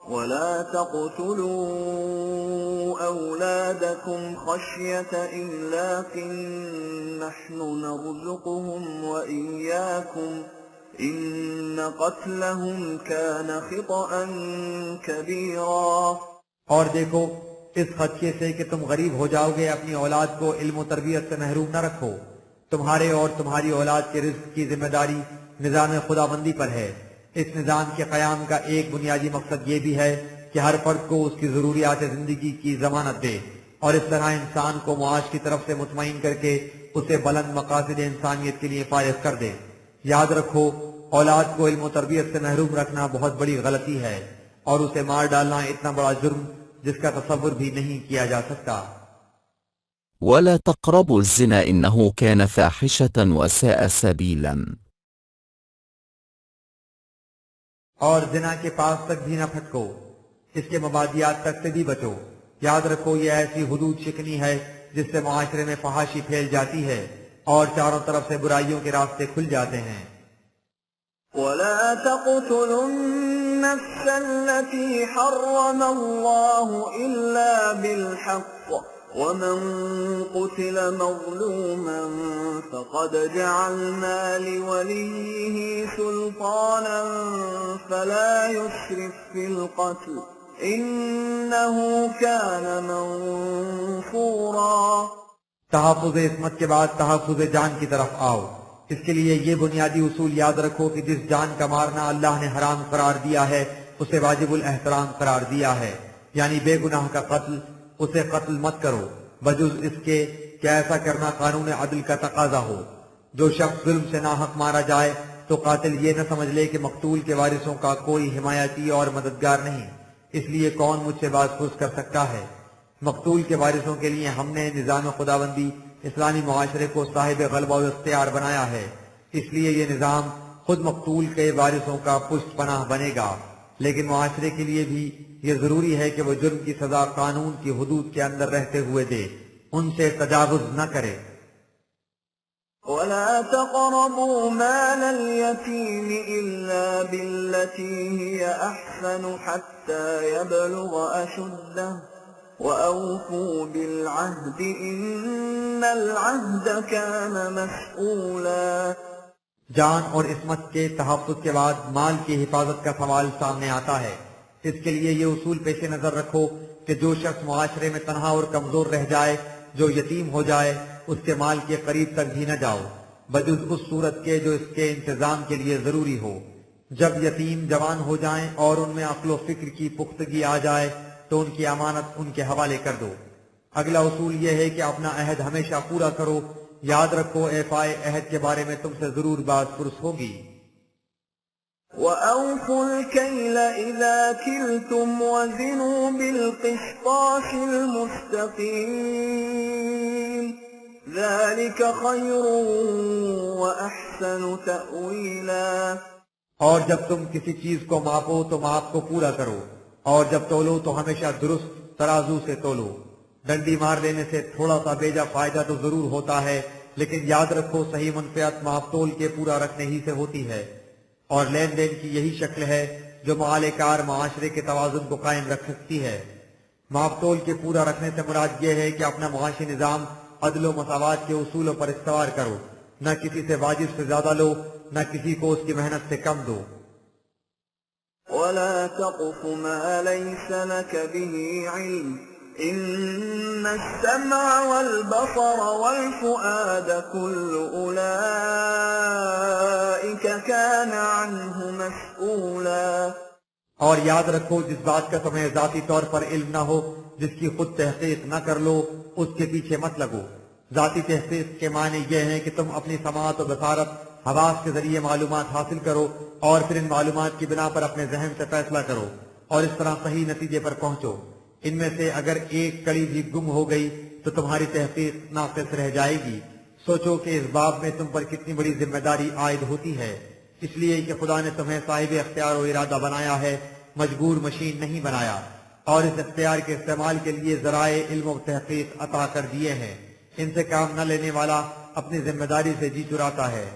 Speaker 1: ولا تقتلوا أولادكم خشية إملاق نحن نرزقهم وإياكم إن قتلهم كان خطأ كبيرا۔
Speaker 2: اور دیکھو اس خدشے سے کہ تم غریب ہو جاؤ گے اپنی اولاد کو علم و تربیت سے محروم نہ رکھو۔ تمہارے اور تمہاری اولاد کے رزق کی ذمہ داری نظام خداوندی پر ہے۔ اس نظام کے قیام کا ایک بنیادی مقصد یہ بھی ہے کہ ہر فرد کو اس کی ضروریات زندگی کی ضمانت دے اور اس طرح انسان کو معاش کی طرف سے مطمئن کر کے اسے بلند مقاصد انسانیت کے لیے فائز کر دے۔ یاد رکھو اولاد کو علم و تربیت سے محروم رکھنا بہت بڑی غلطی ہے اور اسے مار ڈالنا اتنا بڑا جرم جس کا تصور بھی نہیں کیا جا سکتا۔
Speaker 3: ولا تقربوا الزنا إنه كان فاحشة وساء سبيلا۔
Speaker 2: اور زنا کے پاس تک بھی نہ پھٹکو، اس کے مبادیات تک سے بھی بچو۔ یاد رکھو یہ ایسی حدود شکنی ہے جس سے معاشرے میں فحاشی پھیل جاتی ہے اور چاروں طرف سے برائیوں کے راستے کھل جاتے ہیں۔
Speaker 1: ولا تقتلوا النفس التي حرم الله إلا بالحق ومن قتل مظلوما فقد جعلنا لوليه سلطانا فلا يسرف في القتل إنه كان منصورا۔
Speaker 2: تحفظ عصمت کے بعد تحفظ جان کی طرف آؤ۔ اس کے لیے یہ بنیادی اصول یاد رکھو کہ جس جان کا مارنا اللہ نے حرام قرار دیا ہے اسے واجب الاحترام قرار دیا ہے، یعنی بے گناہ کا قتل، اسے قتل مت کرو بجز اس کے کہ ایسا کرنا قانون عدل کا تقاضا ہو۔ جو شخص ظلم سے ناحق مارا جائے تو قاتل یہ نہ سمجھ لے کہ مقتول کے وارثوں کا کوئی حمایتی اور مددگار نہیں، اس لیے کون مجھ سے باز پرس کر سکتا ہے۔ مقتول کے وارثوں کے لیے ہم نے نظام خداوندی اسلامی معاشرے کو صاحب غلبہ و اختیار بنایا ہے، اس لیے یہ نظام خود مقتول کے وارثوں کا پشت پناہ بنے گا، لیکن معاشرے کے لیے بھی یہ ضروری ہے کہ وہ جرم کی سزا قانون کی حدود کے اندر رہتے ہوئے دے، ان سے تجاوز نہ کرے۔
Speaker 1: ولا تقربوا مال اليتيم إلا بالتي هي أحسن حتى يبلغ أشده وأوفوا بالعهد إن العهد كان مسؤولا۔
Speaker 2: جان اور عصمت کے تحفظ کے بعد مال کی حفاظت کا سوال سامنے آتا ہے۔ اس کے لیے یہ اصول پیش نظر رکھو کہ جو شخص معاشرے میں تنہا اور کمزور رہ جائے، جو یتیم ہو جائے، اس کے مال کے قریب تک بھی نہ جاؤ بجز اس صورت کے جو اس کے انتظام کے لیے ضروری ہو۔ جب یتیم جوان ہو جائیں اور ان میں عقل و فکر کی پختگی آ جائے تو ان کی امانت ان کے حوالے کر دو۔ اگلا اصول یہ ہے کہ اپنا عہد ہمیشہ پورا کرو۔ یاد رکھو ایفائے عہد کے بارے میں تم سے ضرور باز پرس ہوگی۔
Speaker 1: وَأَوْفُوا الْكَيْلَ إِذَا كِلْتُمْ وَزِنُوا بِالْقِسْطَاسِ الْمُسْتَقِيمِ ذَلِكَ خَيْرٌ وَأَحْسَنُ تَأْوِيلًا۔
Speaker 2: اور جب تم کسی چیز کو ماپو تو ماپ کو پورا کرو، اور جب تولو تو ہمیشہ درست ترازو سے تولو۔ ڈنڈی مار لینے سے تھوڑا سا بیجا فائدہ تو ضرور ہوتا ہے، لیکن یاد رکھو صحیح منفعت ماپ تول کے پورا رکھنے ہی سے ہوتی ہے، اور لین دین کی یہی شکل ہے جو معالے کار معاشرے کے توازن کو قائم رکھ سکتی ہے۔ ماپ تول کے پورا رکھنے سے مراد یہ ہے کہ اپنا معاشی نظام عدل و مساوات کے اصولوں پر استوار کرو، نہ کسی سے واجب سے زیادہ لو، نہ کسی کو اس کی محنت سے کم دو۔
Speaker 1: ولا تقف ما ليس لك به علم إن السمع والبصر والفؤاد كل أولئك كان عنه مسؤولا۔
Speaker 2: اور یاد رکھو جس بات کا تمہیں ذاتی طور پر علم نہ ہو، جس کی خود تحقیق نہ کر لو، اس کے پیچھے مت لگو۔ ذاتی تحقیق کے معنی یہ ہیں کہ تم اپنی سماعت و بصارت، حواس کے ذریعے معلومات حاصل کرو اور پھر ان معلومات کی بنا پر اپنے ذہن سے فیصلہ کرو اور اس طرح صحیح نتیجے پر پہنچو۔ ان میں سے اگر ایک کڑی بھی گم ہو گئی تو تمہاری تحقیق ناقص رہ جائے گی۔ سوچو کہ اس باب میں تم پر کتنی بڑی ذمہ داری عائد ہوتی ہے، اس لیے کہ خدا نے تمہیں صاحب اختیار و ارادہ بنایا ہے، مجبور مشین نہیں بنایا، اور اس اختیار کے استعمال کے لیے ذرائع علم و تحقیق عطا کر دیے ہیں۔ ان سے کام نہ لینے والا اپنی ذمہ داری سے جی چراتا ہے۔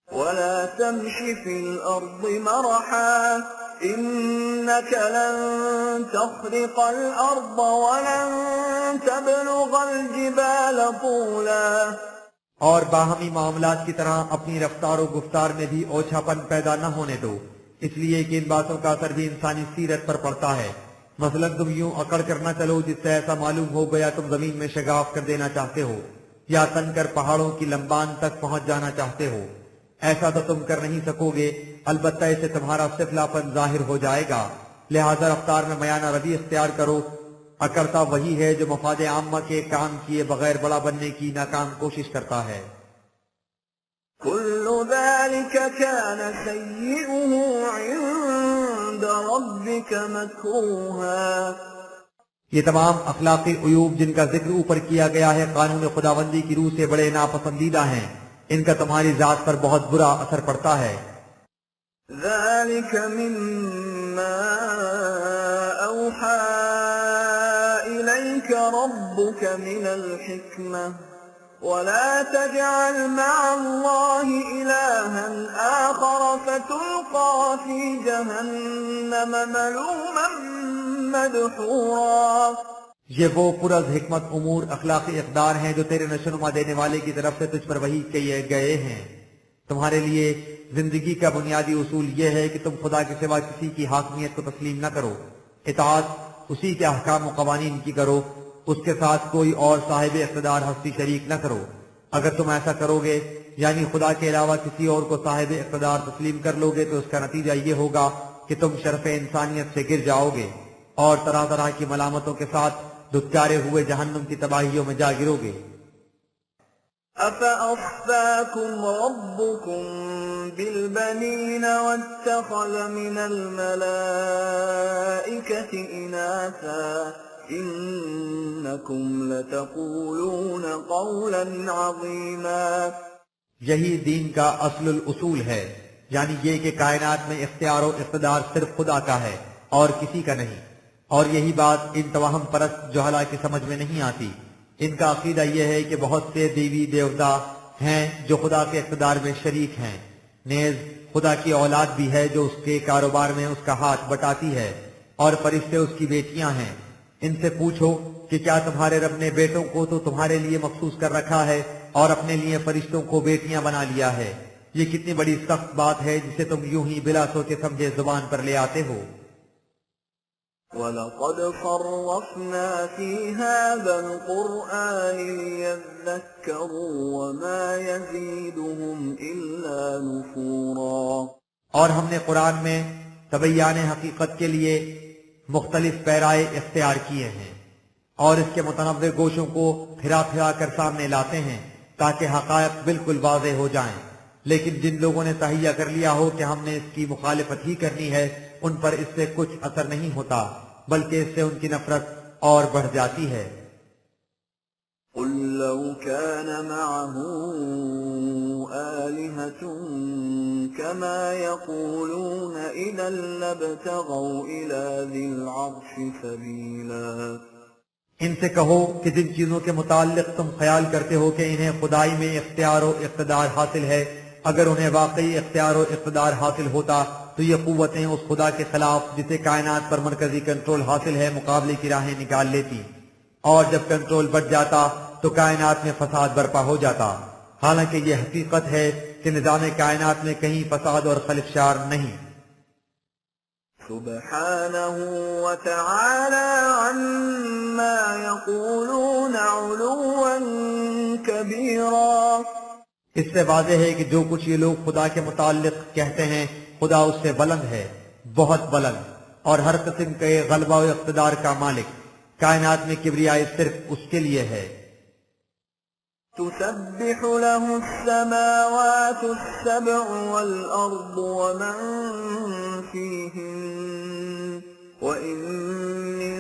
Speaker 1: ولا تمش في الأرض مرحا إنك لن تخرق الأرض ولن تبلغ الجبال طولا۔
Speaker 2: اور باہمی معاملات کی طرح اپنی رفتار و گفتار میں بھی اوچھاپن پیدا نہ ہونے دو، اس لیے کہ ان باتوں کا اثر بھی انسانی سیرت پر پڑتا ہے۔ مثلا تم یوں اکڑ کر نہ چلو جس سے ایسا معلوم ہو گیا تم زمین میں شگاف کر دینا چاہتے ہو یا تن کر پہاڑوں کی لمبان تک پہنچ جانا چاہتے ہو۔ ایسا تو تم کر نہیں سکو گے، البتہ اسے تمہارا سفلاپن ظاہر ہو جائے گا۔ لہذا رفتار میں میانہ روی اختیار کرو۔ اکڑتا وہی ہے جو مفاد عامہ کے کام کیے بغیر بڑا بننے کی ناکام کوشش کرتا ہے۔
Speaker 1: كل ذلك كان سيئه عند ربك مكروها۔
Speaker 2: یہ تمام اخلاقی عیوب جن کا ذکر اوپر کیا گیا ہے قانون خداوندی کی روح سے بڑے ناپسندیدہ ہیں، ان کا تمہاری ذات پر بہت برا اثر پڑتا ہے۔
Speaker 1: ذلك مما أوحى إليك ربك من الحكمة ولا تجعل مع الله إلها آخر فتلقى في جهنم ملوما مدحورا۔
Speaker 2: یہ وہ پرز حکمت امور اخلاقی اقدار ہیں جو تیرے نشوونما دینے والے کی طرف سے تجھ پر وحی کیے گئے ہیں۔ تمہارے لیے زندگی کا بنیادی اصول یہ ہے کہ تم خدا کے سوا کسی کی حاکمیت کو تسلیم نہ کرو، اطاعت اسی کے احکام و قوانین کی کرو، اس کے ساتھ کوئی اور صاحب اقتدار ہستی شریک نہ کرو۔ اگر تم ایسا کرو گے یعنی خدا کے علاوہ کسی اور کو صاحب اقتدار تسلیم کر لو گے تو اس کا نتیجہ یہ ہوگا کہ تم شرف انسانیت سے گر جاؤ گے اور طرح طرح کی ملامتوں کے ساتھ دھتکارے ہوئے جہنم کی تباہیوں میں جا گرو گے۔
Speaker 1: أَفَأَصْفَاكُمْ رَبُّكُمْ بِالْبَنِينَ وَاتَّخَذَ مِنَ الْمَلَائِكَةِ إِنَاثًا إِنَّكُمْ لَتَقُولُونَ قَوْلًا عَظِيمًا۔
Speaker 2: یہی دین کا اصل الاصول ہے، یعنی یہ کہ کائنات میں اختیار و اقتدار صرف خدا کا ہے اور کسی کا نہیں، اور یہی بات ان توہم پرست جہلا کی سمجھ میں نہیں آتی۔ ان کا عقیدہ یہ ہے کہ بہت سے دیوی دیوتا ہیں جو خدا کے اقتدار میں شریک ہیں، نیز خدا کی اولاد بھی ہے جو اس کے کاروبار میں اس کا ہاتھ بٹاتی ہے، اور فرشتے اس کی بیٹیاں ہیں۔ ان سے پوچھو کہ کیا تمہارے رب نے بیٹوں کو تو تمہارے لیے مخصوص کر رکھا ہے اور اپنے لیے فرشتوں کو بیٹیاں بنا لیا ہے؟ یہ کتنی بڑی سخت بات ہے جسے تم یوں ہی بلا سوچے سمجھے زبان پر لے آتے ہو۔
Speaker 1: وَلَقَدْ صَرَّفْنَا فِي هَذَا الْقُرْآنِ لِيَذَّكَّرُوا وَمَا يَزِيدُهُمْ إِلَّا نُفُورًا۔
Speaker 2: اور ہم نے قرآن میں تبیان حقیقت کے لیے مختلف پیرائے اختیار کیے ہیں اور اس کے متنوع گوشوں کو پھرا پھرا کر سامنے لاتے ہیں تاکہ حقائق بالکل واضح ہو جائیں، لیکن جن لوگوں نے تہیہ کر لیا ہو کہ ہم نے اس کی مخالفت ہی کرنی ہے ان پر اس سے کچھ اثر نہیں ہوتا بلکہ اس سے ان کی نفرت اور بڑھ جاتی ہے۔
Speaker 1: قُلْ لَوْ كَانَ مَعَهُ آلِهَةٌ كَمَا يَقُولُونَ إِذًا لَابْتَغَوْا إِلَى ذِي الْعَرْشِ سَبِيلًا۔
Speaker 2: ان سے کہو کہ جن چیزوں کے متعلق تم خیال کرتے ہو کہ انہیں خدائی میں اختیار و اقتدار حاصل ہے، اگر انہیں واقعی اختیار و اقتدار حاصل ہوتا تو یہ قوتیں اس خدا کے خلاف جسے کائنات پر مرکزی کنٹرول حاصل ہے مقابلے کی راہیں نکال لیتی، اور جب کنٹرول بڑھ جاتا تو کائنات میں فساد برپا ہو جاتا، حالانکہ یہ حقیقت ہے کہ نظام کائنات میں کہیں فساد اور خلفشار نہیں۔
Speaker 1: سبحانه وتعالى عما يقولون علوا كبيرا۔
Speaker 2: اس سے واضح ہے کہ جو کچھ یہ لوگ خدا کے متعلق کہتے ہیں خدا اس سے بلند ہے، بہت بلند، اور ہر قسم کے غلبہ و اقتدار کا مالک۔ کائنات میں کبریائی صرف اس کے لیے ہے۔
Speaker 1: تسبح له السماوات السبع والأرض ومن فيهن وإن من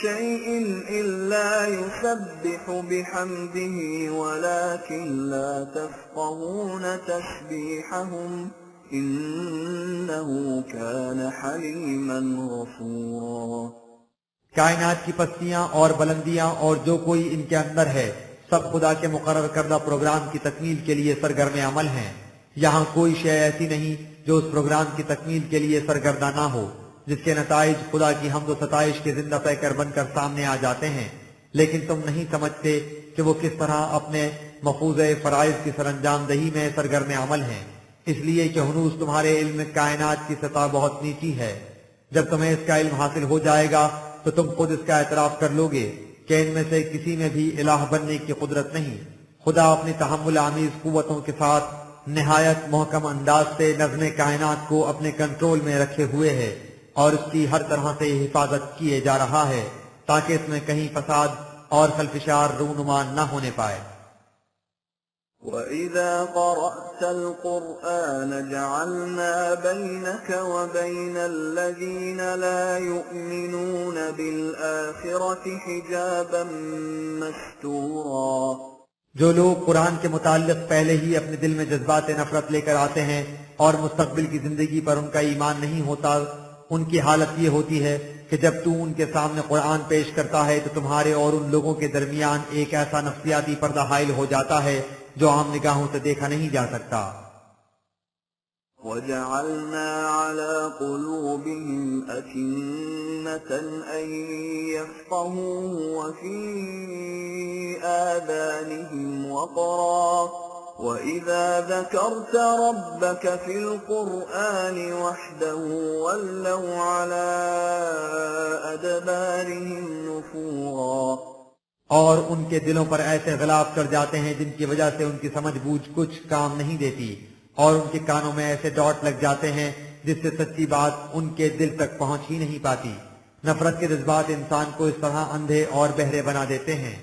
Speaker 1: شيء إلا يسبح بحمده ولكن لا تفقهون تسبيحهم إنه كان حليما غفورا۔
Speaker 2: کائنات کی پستیاں اور بلندیاں اور جو کوئی ان کے اندر ہے سب خدا کے مقرر کردہ پروگرام کی تکمیل کے لیے سرگرم عمل ہیں۔ یہاں کوئی شے ایسی نہیں جو اس پروگرام کی تکمیل کے لیے سرگردہ نہ ہو، جس کے نتائج خدا کی حمد و ستائش کے زندہ پیکر بن کر سامنے آ جاتے ہیں، لیکن تم نہیں سمجھتے کہ وہ کس طرح اپنے مفروض فرائض کی سر انجام دہی میں سرگرم عمل ہیں، اس لیے کہ ہنوز تمہارے علم کائنات کی سطح بہت نیچی ہے۔ جب تمہیں اس کا علم حاصل ہو جائے گا تو تم خود اس کا اعتراف کر لو گے کہ ان میں سے کسی میں بھی الہ بننے کی قدرت نہیں۔ خدا اپنی تحمل آمیز قوتوں کے ساتھ نہایت محکم انداز سے نظم کائنات کو اپنے کنٹرول میں رکھے ہوئے ہے اور اس کی ہر طرح سے حفاظت کیے جا رہا ہے تاکہ اس میں کہیں فساد اور خلفشار رونما نہ ہونے پائے۔
Speaker 1: وَإِذَا قَرَأْتَ الْقُرْآنَ جَعَلْنَا بَيْنَكَ وَبَيْنَ الَّذِينَ لَا يُؤْمِنُونَ بِالْآخِرَةِ حِجَابًا مَسْتُورًا۔
Speaker 2: جو لوگ قرآن کے متعلق پہلے ہی اپنے دل میں جذبات نفرت لے کر آتے ہیں اور مستقبل کی زندگی پر ان کا ایمان نہیں ہوتا، ان کی حالت یہ ہوتی ہے کہ جب تو ان کے سامنے قرآن پیش کرتا ہے تو تمہارے اور ان لوگوں کے درمیان ایک ایسا نفسیاتی پردہ حائل ہو جاتا ہے جو عام نگاہوں سے دیکھا نہیں جا سکتا۔
Speaker 1: وَجَعَلْنَا عَلَى قُلُوبِهِمْ أَكِنَّةً أَن يَفْقَهُوهُ وَفِي آذَانِهِمْ وَقْرًا وَإِذَا ذَكَرْتَ رَبَّكَ فِي الْقُرْآنِ وَحْدَهُ وَلَّوْا عَلَى أَدْبَارِهِمْ نُفُورًا۔
Speaker 2: اور ان کے دلوں پر ایسے غلاف چڑھ جاتے ہیں جن کی وجہ سے ان کی سمجھ بوجھ کچھ کام نہیں دیتی، اور ان کے کانوں میں ایسے ڈاٹ لگ جاتے ہیں جس سے سچی بات ان کے دل تک پہنچ ہی نہیں پاتی۔ نفرت کے جذبات انسان کو اس طرح اندھے اور بہرے بنا دیتے ہیں۔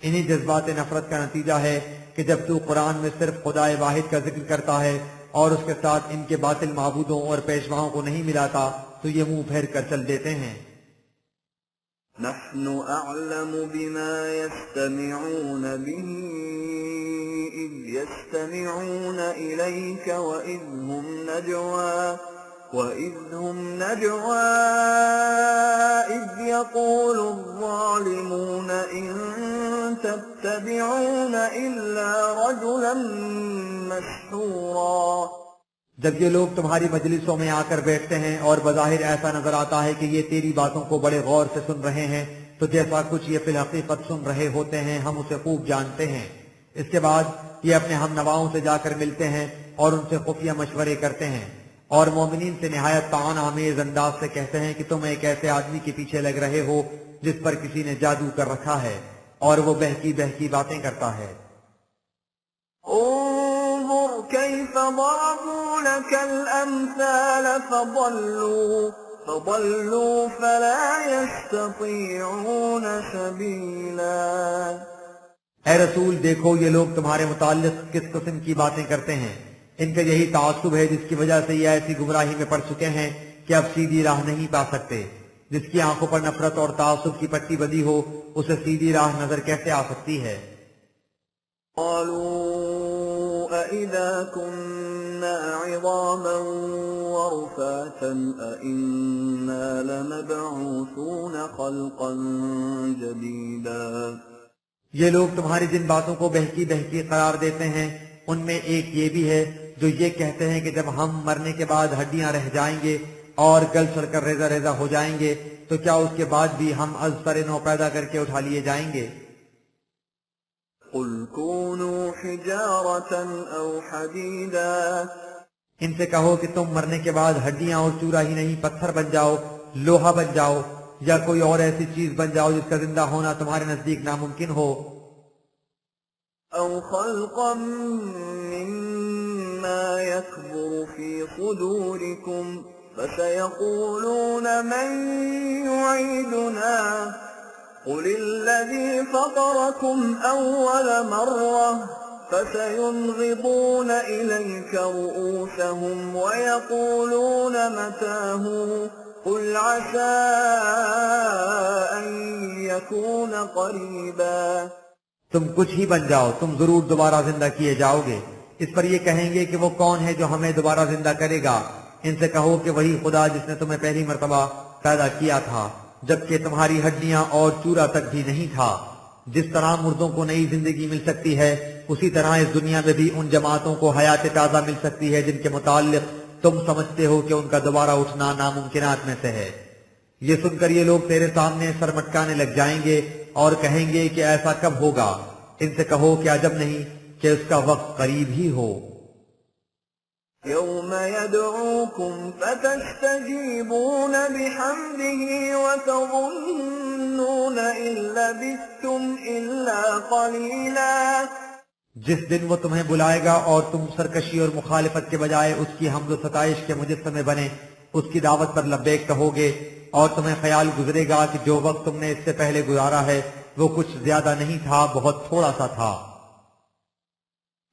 Speaker 2: انہی جذبات نفرت کا نتیجہ ہے کہ جب تو قرآن میں صرف خدائے واحد کا ذکر کرتا ہے اور اس کے ساتھ ان کے باطل معبودوں اور پیشواؤں کو نہیں ملاتا تو یہ منہ پھیر کر چل دیتے ہیں۔
Speaker 1: نحن أعلم بما يستمعون به إذ يستمعون إليك وإذ هم نجوى إذ يقول الظالمون إن تتبعون إلا رجلا مسحورا۔
Speaker 2: جب یہ لوگ تمہاری مجلسوں میں آ کر بیٹھتے ہیں اور بظاہر ایسا نظر آتا ہے کہ یہ تیری باتوں کو بڑے غور سے سن رہے ہیں تو جیسا کچھ یہ فی الحقیقت سن رہے ہوتے ہیں ہم اسے خوب جانتے ہیں۔ اس کے بعد یہ اپنے ہم نواؤں سے جا کر ملتے ہیں اور ان سے خفیہ مشورے کرتے ہیں اور مومنین سے نہایت طعن آمیز انداز سے کہتے ہیں کہ تم ایک ایسے آدمی کے پیچھے لگ رہے ہو جس پر کسی نے جادو کر رکھا ہے اور وہ بہکی بہکی باتیں کرتا ہے۔
Speaker 1: انظر كيف ضربوا لك الأمثال فضلوا فلا يستطيعون سبيلا۔
Speaker 2: اے رسول دیکھو یہ لوگ تمہارے متعلق کس قسم کی باتیں کرتے ہیں، ان کا یہی تعصب ہے جس کی وجہ سے یہ ایسی گمراہی میں پڑ چکے ہیں کہ اب سیدھی راہ نہیں پا سکتے۔ جس کی آنکھوں پر نفرت اور تعصب کی پٹی بندھی ہو اسے سیدھی راہ نظر کیسے آ سکتی ہے؟
Speaker 1: قالوا أَإِذَا كُنَّا عِظَامًا وَرُفَاتًا أَإِنَّا لَمَبْعُوثُونَ خَلْقًا جَدِيدًا۔
Speaker 2: یہ لوگ تمہاری جن باتوں کو بہکی بہکی قرار دیتے ہیں ان میں ایک یہ بھی ہے جو یہ کہتے ہیں کہ جب ہم مرنے کے بعد ہڈیاں رہ جائیں گے اور گل سڑ کر ریزہ ریزہ ہو جائیں گے تو کیا اس کے بعد بھی ہم از سر نو پیدا کر کے اٹھا لیے جائیں گے؟
Speaker 1: قل كونوا حجارة أو حديدا۔
Speaker 2: ان سے کہو کہ تم مرنے کے بعد ہڈیاں اور چورا ہی نہیں پتھر بن جاؤ، لوہا بن جاؤ، یا کوئی اور ایسی چیز بن جاؤ جس کا زندہ ہونا تمہارے نزدیک ناممکن ہو۔
Speaker 1: أو خلقا مما يكبر في صدوركم فسيقولون من يعيدنا قل الذي فطركم أول مرة فسينغضون إليك رؤوسهم ويقولون متاه قل عسى أن يكون قريبا۔
Speaker 2: تم کچھ ہی بن جاؤ، تم ضرور دوبارہ زندہ کیے جاؤ گے۔ اس پر یہ کہیں گے کہ وہ کون ہے جو ہمیں دوبارہ زندہ کرے گا؟ ان سے کہو کہ وہی خدا جس نے تمہیں پہلی مرتبہ پیدا کیا تھا جبکہ تمہاری ہڈیاں اور چورا تک بھی نہیں تھا۔ جس طرح مردوں کو نئی زندگی مل سکتی ہے، اسی طرح اس دنیا میں بھی ان جماعتوں کو حیات تازہ مل سکتی ہے جن کے متعلق تم سمجھتے ہو کہ ان کا دوبارہ اٹھنا ناممکنات میں سے ہے۔ یہ سن کر یہ لوگ تیرے سامنے سر مٹکانے لگ جائیں گے اور کہیں گے کہ ایسا کب ہوگا؟ ان سے کہو کہ عجب نہیں کہ اس کا وقت قریب ہی ہو۔
Speaker 1: يوم يدعوكم فتستجيبون بحمده وتظنون إن لبثتم إلا قليلا۔
Speaker 2: جس دن وہ تمہیں بلائے گا اور تم سرکشی اور مخالفت کے بجائے اس کی حمد و ستائش کے مجسمے بنے اس کی دعوت پر لبیک کہو گے، اور تمہیں خیال گزرے گا کہ جو وقت تم نے اس سے پہلے گزارا ہے وہ کچھ زیادہ نہیں تھا، بہت تھوڑا سا تھا۔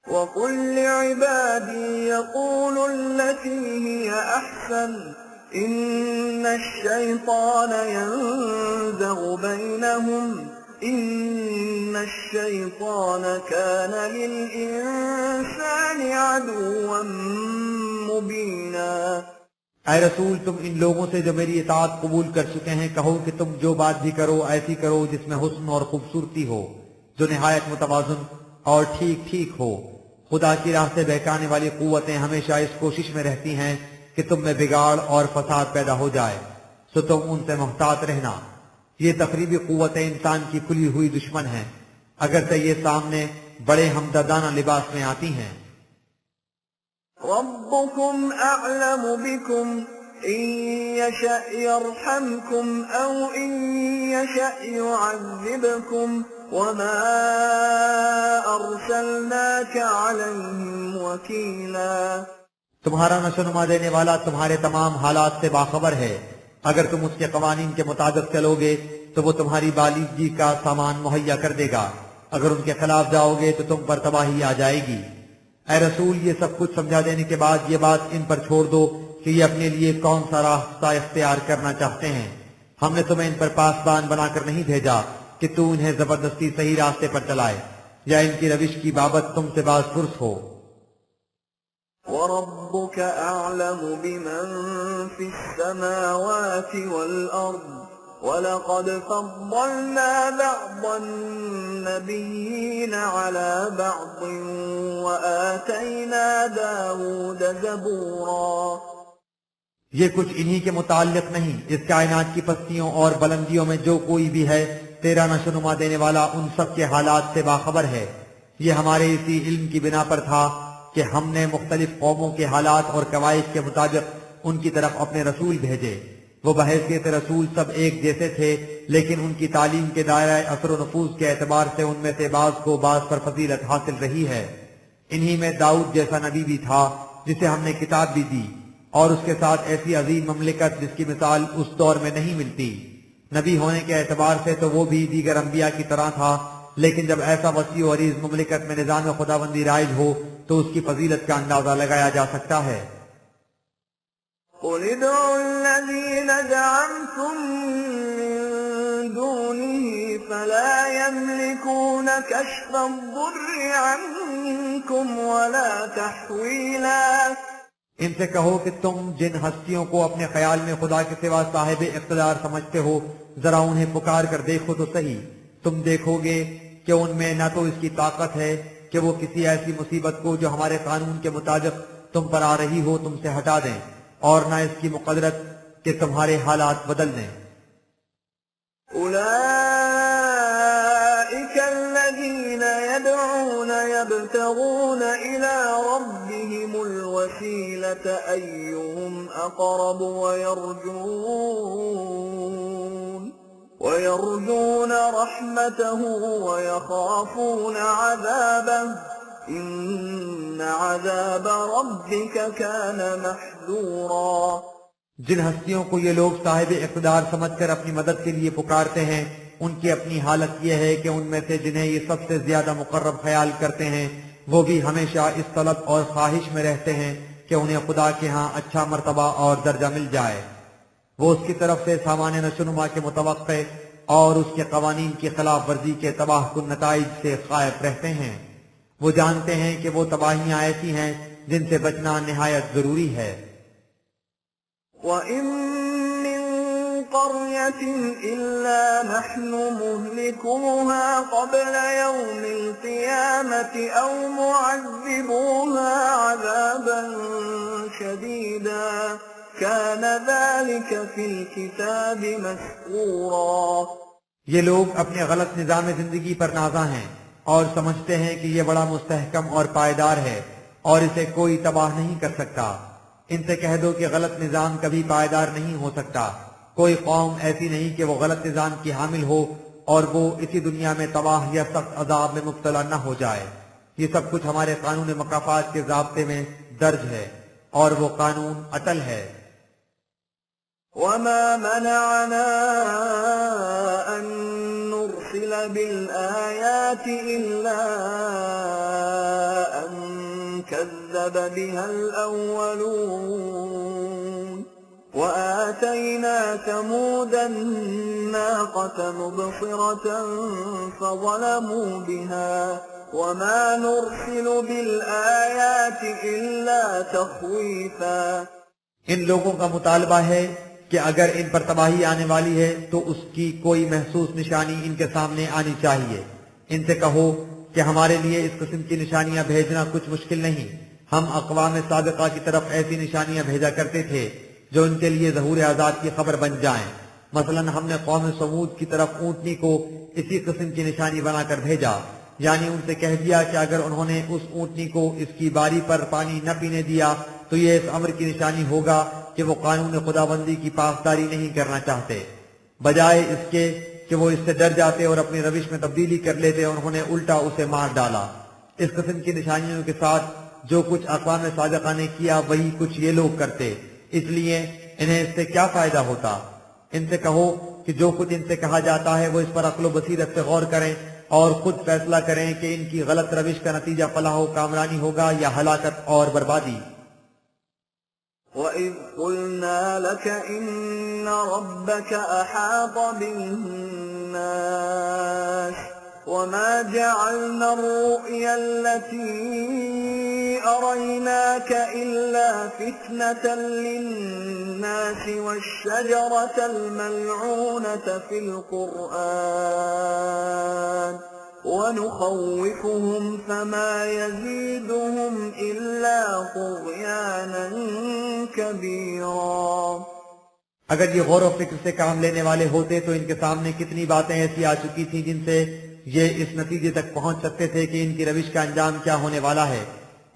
Speaker 1: وَقُلْ لِعِبَادِي يَقُولُوا الَّتِي هِيَ أَحْسَنُ إِنَّ الشَّيْطَانَ يَنزَغُ بَيْنَهُمْ إِنَّ الشَّيْطَانَ كَانَ لِلْإِنسَانِ عَدُوًّا مُبِينًا۔
Speaker 2: اے رسول، تم ان لوگوں سے جو میری اطاعت قبول کر چکے ہیں کہو کہ تم جو بات بھی کرو ایسی کرو جس میں حسن اور خوبصورتی ہو، جو نہایت متوازن اور ٹھیک ٹھیک ہو۔ خدا کی راہ سے بہکانے والی قوتیں ہمیشہ اس کوشش میں رہتی ہیں کہ تم میں بگاڑ اور فساد پیدا ہو جائے، سو تم ان سے محتاط رہنا۔ یہ تقریبی قوتیں انسان کی کھلی ہوئی دشمن ہیں، اگرچہ یہ سامنے بڑے ہمدردانہ لباس میں آتی ہیں۔
Speaker 1: ربكم أعلم بكم إن يشأ يرحمكم أو إن يشأ يعذبكم وما أرسلناك عليهم وكيلا۔
Speaker 2: تمہارا نشو نما دینے والا تمہارے تمام حالات سے باخبر ہے، اگر تم اس کے قوانین کے مطابق چلو گے تو وہ تمہاری بالیغی کا سامان مہیا کر دے گا، اگر ان کے خلاف جاؤ گے تو تم پر تباہی آ جائے گی۔ اے رسول، یہ سب کچھ سمجھا دینے کے بعد یہ بات ان پر چھوڑ دو کہ یہ اپنے لیے کون سا راستہ اختیار کرنا چاہتے ہیں۔ ہم نے تمہیں ان پر پاسبان بنا کر نہیں بھیجا کہ تو انہیں زبردستی صحیح راستے پر چلائے یا ان کی روش کی بابت تم سے باز پرس ہو۔
Speaker 1: وَرَبُّكَ أَعْلَمُ بِمَن فِي السَّمَاوَاتِ وَالْأَرْضِ وَلَقَدْ فَضَّلْنَا بَعْضَ النَّبِيِّينَ عَلَى بَعْضٍ وَآتَيْنَا دَاوُودَ زَبُورًا۔
Speaker 2: یہ کچھ انہی کے متعلق نہیں، اس کائنات کی پستیوں اور بلندیوں میں جو کوئی بھی ہے تیرا نشو نما دینے والا ان سب کے حالات سے باخبر ہے۔ یہ ہمارے اسی علم کی بنا پر تھا کہ ہم نے مختلف قوموں کے حالات اور قواعد کے مطابق ان کی طرف اپنے رسول بھیجے۔ وہ بحیثیت رسول سب ایک جیسے تھے، لیکن ان کی تعلیم کے دائرہ اثر و نفوذ کے اعتبار سے ان میں سے بعض کو بعض پر فضیلت حاصل رہی ہے۔ انہی میں داؤد جیسا نبی بھی تھا جسے ہم نے کتاب بھی دی، اور اس کے ساتھ ایسی عظیم مملکت جس کی مثال اس دور میں نہیں ملتی۔ نبی ہونے کے اعتبار سے تو وہ بھی دیگر انبیاء کی طرح تھا، لیکن جب ایسا وسیع و عریض مملکت میں نظام خداوندی رائج ہو تو اس کی فضیلت کا اندازہ لگایا جا سکتا ہے۔
Speaker 1: قُلِ ادْعُوا الَّذِينَ زَعَمْتُم مِّن دُونِهِ فَلَا يَمْلِكُونَ كَشْفَ الضُّرِّ عَنكُمْ وَلَا تَحْوِيلًا۔
Speaker 2: ان سے کہو کہ تم جن ہستیوں کو اپنے خیال میں خدا کے سوا صاحب اقتدار سمجھتے ہو ذرا انہیں پکار کر دیکھو تو صحیح، تم دیکھو گے کہ ان میں نہ تو اس کی طاقت ہے کہ وہ کسی ایسی مصیبت کو جو ہمارے قانون کے مطابق تم پر آ رہی ہو تم سے ہٹا دیں، اور نہ اس کی مقدرت کہ تمہارے حالات بدل دیں۔
Speaker 1: أولئك الذين يدعون يبتغون إلى ربهم الوسيلة الوسيلة أيهم أقرب ويرجون رحمته ويخافون عذابه إن عذاب ربك كان محذورا۔
Speaker 2: جن ہستیوں کو یہ لوگ صاحب اقتدار سمجھ کر اپنی مدد کے لیے پکارتے ہیں، ان کی اپنی حالت یہ ہے کہ ان میں سے جنہیں یہ سب سے زیادہ مقرب خیال کرتے ہیں وہ بھی ہمیشہ اس طلب اور خواہش میں رہتے ہیں کہ انہیں خدا کے ہاں اچھا مرتبہ اور درجہ مل جائے۔ وہ اس کی طرف سے سامان نشوونما کے متوقع اور اس کے قوانین کی خلاف ورزی کے تباہ کن نتائج سے خائف رہتے ہیں۔ وہ جانتے ہیں کہ وہ تباہیاں ایسی ہیں جن سے بچنا نہایت ضروری ہے۔
Speaker 1: وَإِن مِّن قَرْيَةٍ إِلَّا نَحْنُ مُهْلِكُوهَا قَبْلَ يَوْمِ الْقِيَامَةِ أَوْ مُعَذِّبُوهَا عَذَابًا شَدِيدًا كَانَ ذَلِكَ فِي الْكِتَابِ مَسْطُورًا۔
Speaker 2: یہ لوگ اپنے غلط نظام زندگی پر نازاں ہیں اور سمجھتے ہیں کہ یہ بڑا مستحکم اور پائیدار ہے اور اسے کوئی تباہ نہیں کر سکتا۔ ان سے کہہ دو کہ غلط نظام کبھی پائیدار نہیں ہو سکتا۔ کوئی قوم ایسی نہیں کہ وہ غلط نظام کی حامل ہو اور وہ اسی دنیا میں تباہ یا سخت عذاب میں مبتلا نہ ہو جائے۔ یہ سب کچھ ہمارے قانون مکافات کے ضابطے میں درج ہے اور وہ قانون اٹل ہے۔
Speaker 1: وَمَا مَنَعَنَا أَن نُرْسِلَ بِالْآيَاتِ إِلَّا أَن كَذَّبَ بِهَا الْأَوَّلُونَ وَآتَيْنَا ثَمُودَ النَّاقَةَ مُبْصِرَةً فَظَلَمُوا بِهَا وَمَا نُرْسِلُ بِالْآيَاتِ إِلَّا تَخْوِيفًا۔
Speaker 2: ان لوگوں کا مطالبہ ہے کہ اگر ان پر تباہی آنے والی ہے تو اس کی کوئی محسوس نشانی ان کے سامنے آنی چاہیے۔ ان سے کہو کہ ہمارے لیے اس قسم کی نشانیاں بھیجنا کچھ مشکل نہیں۔ ہم اقوام سابقہ کی طرف ایسی نشانیاں بھیجا کرتے تھے جو ان کے لیے ظہور عذاب کی خبر بن جائیں۔ مثلا ہم نے قوم سمود کی طرف اونٹنی کو اسی قسم کی نشانی بنا کر بھیجا، یعنی ان سے کہہ دیا کہ اگر انہوں نے اس اونٹنی کو اس کی باری پر پانی نہ پینے دیا تو یہ اس امر کی نشانی ہوگا کہ وہ قانون خداوندی کی پاسداری نہیں کرنا چاہتے۔ بجائے اس کے کہ وہ اس سے ڈر جاتے اور اپنی روش میں تبدیلی کر لیتے، انہوں نے الٹا اسے مار ڈالا۔ اس قسم کی نشانیوں کے ساتھ جو کچھ اقوام سابقہ نے کیا وہی کچھ یہ لوگ کرتے، اس لیے انہیں اس سے کیا فائدہ ہوتا۔ ان سے کہو کہ جو کچھ ان سے کہا جاتا ہے وہ اس پر عقل و بصیرت سے غور کریں اور خود فیصلہ کریں کہ ان کی غلط روش کا نتیجہ فلاح و کامرانی ہوگا یا ہلاکت اور بربادی۔
Speaker 1: وَإِذْ قُلْنَا لَكَ إِنَّ رَبَّكَ أَحَاطَ بِالنَّاسِ وَمَا جَعَلْنَا الرُّؤْيَا الَّتِي أَرَيْنَاكَ إِلَّا فِتْنَةً لِلنَّاسِ وَالشَّجَرَةَ الْمَلْعُونَةَ فِي الْقُرْآنِ وَنُخَوِّفُهُمْ فَمَا يَزِيدُهُمْ إِلَّا طُغْيَانًا كَبِيرًا۔
Speaker 2: اگر یہ غور و فکر سے کام لینے والے ہوتے تو ان کے سامنے کتنی باتیں ایسی آ چکی تھیں جن سے یہ اس نتیجے تک پہنچ سکتے تھے کہ ان کی روش کا انجام کیا ہونے والا ہے۔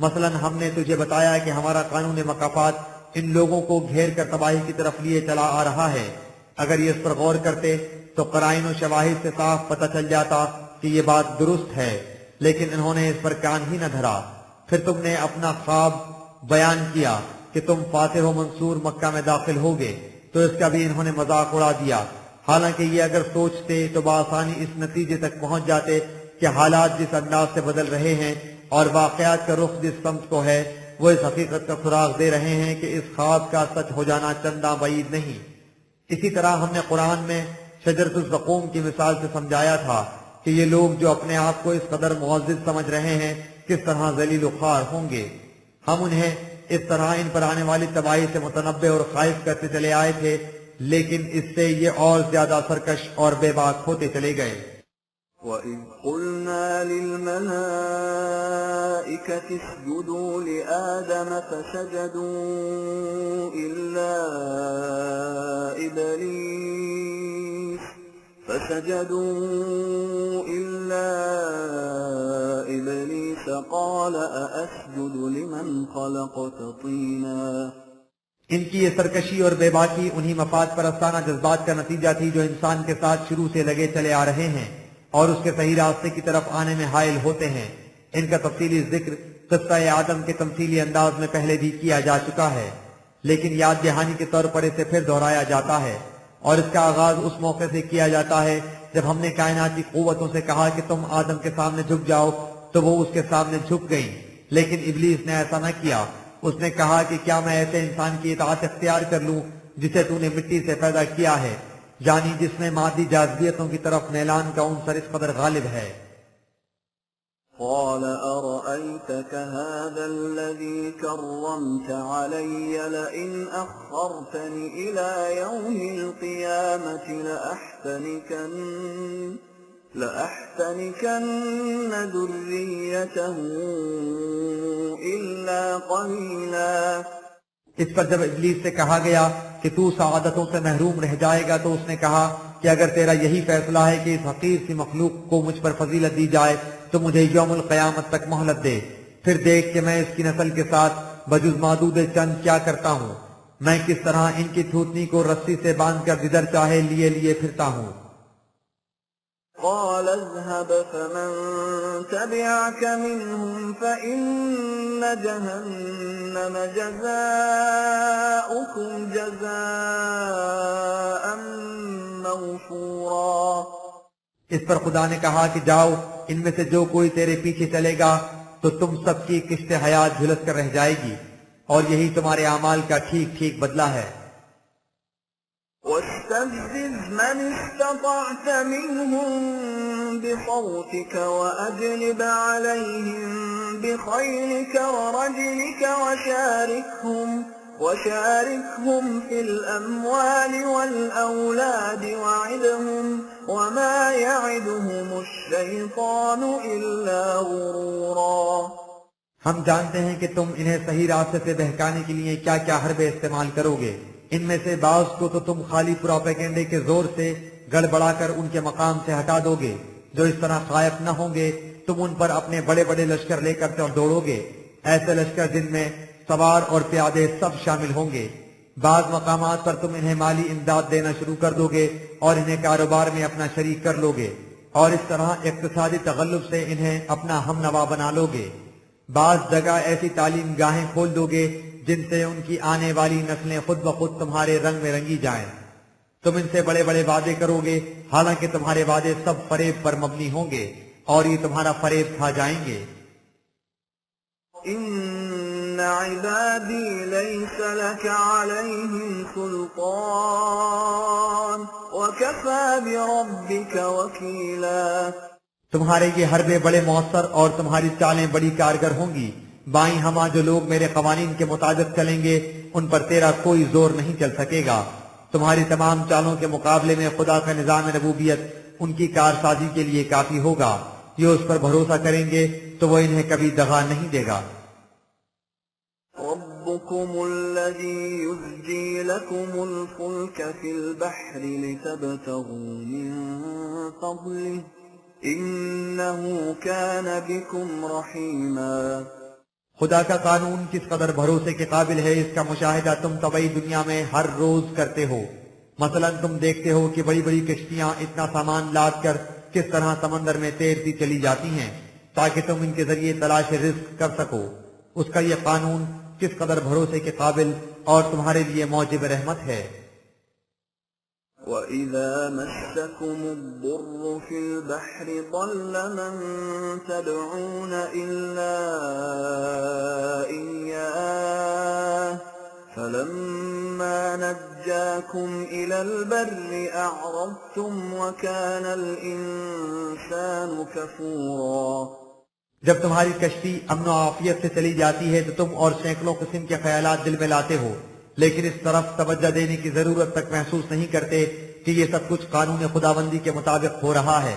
Speaker 2: مثلا ہم نے تجھے بتایا کہ ہمارا قانون مکافات ان لوگوں کو گھیر کر تباہی کی طرف لیے چلا آ رہا ہے۔ اگر یہ اس پر غور کرتے تو قرائن و شواہد سے صاف پتہ چل جاتا کہ یہ بات درست ہے، لیکن انہوں نے اس پر کان ہی نہ دھرا۔ پھر تم نے اپنا خواب بیان کیا کہ تم فاتح و منصور مکہ میں داخل ہوگے، تو اس کا بھی انہوں نے مذاق اڑا دیا، حالانکہ یہ اگر سوچتے تو بآسانی اس نتیجے تک پہنچ جاتے کہ حالات جس انداز سے بدل رہے ہیں اور واقعات کا رخ جس سمت کو ہے وہ اس حقیقت کا سراغ دے رہے ہیں کہ اس خواب کا سچ ہو جانا چنداں بعید نہیں۔ اسی طرح ہم نے قرآن میں شجرۃ الزقوم کی مثال سے سمجھایا تھا کہ یہ لوگ جو اپنے آپ کو اس قدر معزز سمجھ رہے ہیں کس طرح ذلیل و خوار ہوں گے۔ ہم انہیں اس طرح ان پر آنے والی تباہی سے متنبع اور خائف کرتے چلے آئے تھے، لیکن اس سے یہ اور زیادہ سرکش اور بے باک ہوتے چلے گئے۔
Speaker 1: وَإِذْ قُلْنَا لِلْمَلَائِكَةِ اسْجُدُوا لِآدَمَ فَسَجَدُوا إِلَّا إبليس قال أأسجد لمن خلقت طينا
Speaker 2: ان کی یہ سرکشی اور بے باکی انہی مفاد پرستانہ جذبات کا نتیجہ تھی جو انسان کے ساتھ شروع سے لگے چلے آ رہے ہیں اور اس کے صحیح راستے کی طرف آنے میں حائل ہوتے ہیں۔ ان کا تفصیلی ذکر قصہ آدم کے تمثیلی انداز میں پہلے بھی کیا جا چکا ہے، لیکن یاد دہانی کے طور پر اسے پھر دہرایا جاتا ہے، اور اس کا آغاز اس موقع سے کیا جاتا ہے جب ہم نے کائناتی قوتوں سے کہا کہ تم آدم کے سامنے جھک جاؤ تو وہ اس کے سامنے جھک گئیں، لیکن ابلیس نے ایسا نہ کیا۔ اس نے کہا کہ کیا میں ایسے انسان کی اطاعت اختیار کر لوں جسے تو نے مٹی سے پیدا کیا ہے، یعنی جس میں مادی جاذبیتوں کی طرف میلان کا عنصر اس قدر غالب ہے۔
Speaker 1: قال أرأيتك هذا الذي كرمت علي لئن أخرتني إلى يوم القيامة لأحتنكن ذريته إلا قليلا۔
Speaker 2: اس پر جب ابلیس سے کہا گیا کہ تو سعادتوں سے محروم رہ جائے گا تو اس نے کہا کہ اگر تیرا یہی فیصلہ ہے کہ اس حقیر سی مخلوق کو مجھ پر فضیلت دی جائے تو مجھے یوم القیامت تک مہلت دے، پھر دیکھ کہ میں اس کی نسل کے ساتھ بجز معدود چند کیا کرتا ہوں، میں کس طرح ان کی تھوتنی کو رسی سے باندھ کر جدھر چاہے لیے پھرتا ہوں۔
Speaker 1: قال اذهب فمن تبعك منهم فإن جهنم جزاؤكم جزاء موفورا۔
Speaker 2: اس پر خدا نے کہا کہ جاؤ، ان میں سے جو کوئی تیرے پیچھے چلے گا تو تم سب کی قشت حیات جھلس کر رہ جائے گی، اور یہی تمہارے اعمال کا ٹھیک بدلہ ہے۔
Speaker 1: واستفزز من استطعت منهم بصوتك وأجلب عليهم بخيلك ورجلك وشاركهم في الأموال والأولاد وعدهم وما يعدهم الشيطان إلا غرورا۔
Speaker 2: ہم جانتے ہیں کہ تم انہیں صحیح راستے سے بہکانے کے لیے کیا کیا حربے استعمال کرو گے، ان میں سے بعض کو تو تم خالی پروپیگنڈے کے زور سے گڑبڑا کر ان کے مقام سے ہٹا دو گے، جو اس طرح خائف نہ ہوں گے تم ان پر اپنے بڑے لشکر لے کر دوڑو گے، ایسے لشکر جن میں سوار اور پیادے سب شامل ہوں گے۔ بعض مقامات پر تم انہیں مالی امداد دینا شروع کر دو گے اور انہیں کاروبار میں اپنا شریک کر لو گے، اور اس طرح اقتصادی تغلب سے انہیں اپنا ہم نوا بنا لو گے۔ بعض جگہ ایسی تعلیم گاہیں کھول دو گے جن سے ان کی آنے والی نسلیں خود بخود تمہارے رنگ میں رنگی جائیں۔ تم ان سے بڑے وعدے کرو گے، حالانکہ تمہارے وعدے سب فریب پر مبنی ہوں گے اور یہ تمہارا فریب کھا جائیں گے۔
Speaker 1: ان عبادی لیس لک علیہم سلطان وکفی بربک وکیلا۔
Speaker 2: تمہارے یہ حربے بڑے مؤثر اور تمہاری چالیں بڑی کارگر ہوں گی۔ بائیں ہما جو لوگ میرے قوانین کے مطابق چلیں گے ان پر تیرا کوئی زور نہیں چل سکے گا۔ تمہاری تمام چالوں کے مقابلے میں خدا کا نظام ربوبیت ان کی کارسازی کے لیے کافی ہوگا۔ یہ اس پر بھروسہ کریں گے تو وہ انہیں کبھی دغا نہیں دے گا۔
Speaker 1: ربكم الذي يزجي لكم الفلك في البحر لتبتغوا من فضله إنه كان بكم رحيما۔
Speaker 2: خدا کا قانون کس قدر بھروسے کے قابل ہے اس کا مشاہدہ تم طبعی دنیا میں ہر روز کرتے ہو۔ مثلا تم دیکھتے ہو کہ بڑی کشتیاں اتنا سامان لاد کر کس طرح سمندر میں تیرتی چلی جاتی ہیں تاکہ تم ان کے ذریعے تلاش رزق کر سکو۔ اس کا یہ قانون کس قدر بھروسے کے قابل اور تمہارے لیے موجب رحمت ہے۔
Speaker 1: وَإِذَا مَسَّكُمُ الضُّرُّ فِي الْبَحْرِ ضَلَّ مَن تَدْعُونَ إِلَّا إِيَّاهُ فَلَمَّا نَجَّاكُمْ إِلَى الْبَرِّ أَعْرَضْتُمْ وَكَانَ الْإِنسَانُ كَفُورًا۔
Speaker 2: جب تمہاری کشتی امن و عافیت سے چلی جاتی ہے تو تم اور سینکڑوں قسم کے خیالات دل میں لاتے ہو، لیکن اس طرف توجہ دینے کی ضرورت تک محسوس نہیں کرتے کہ یہ سب کچھ قانون خداوندی کے مطابق ہو رہا ہے۔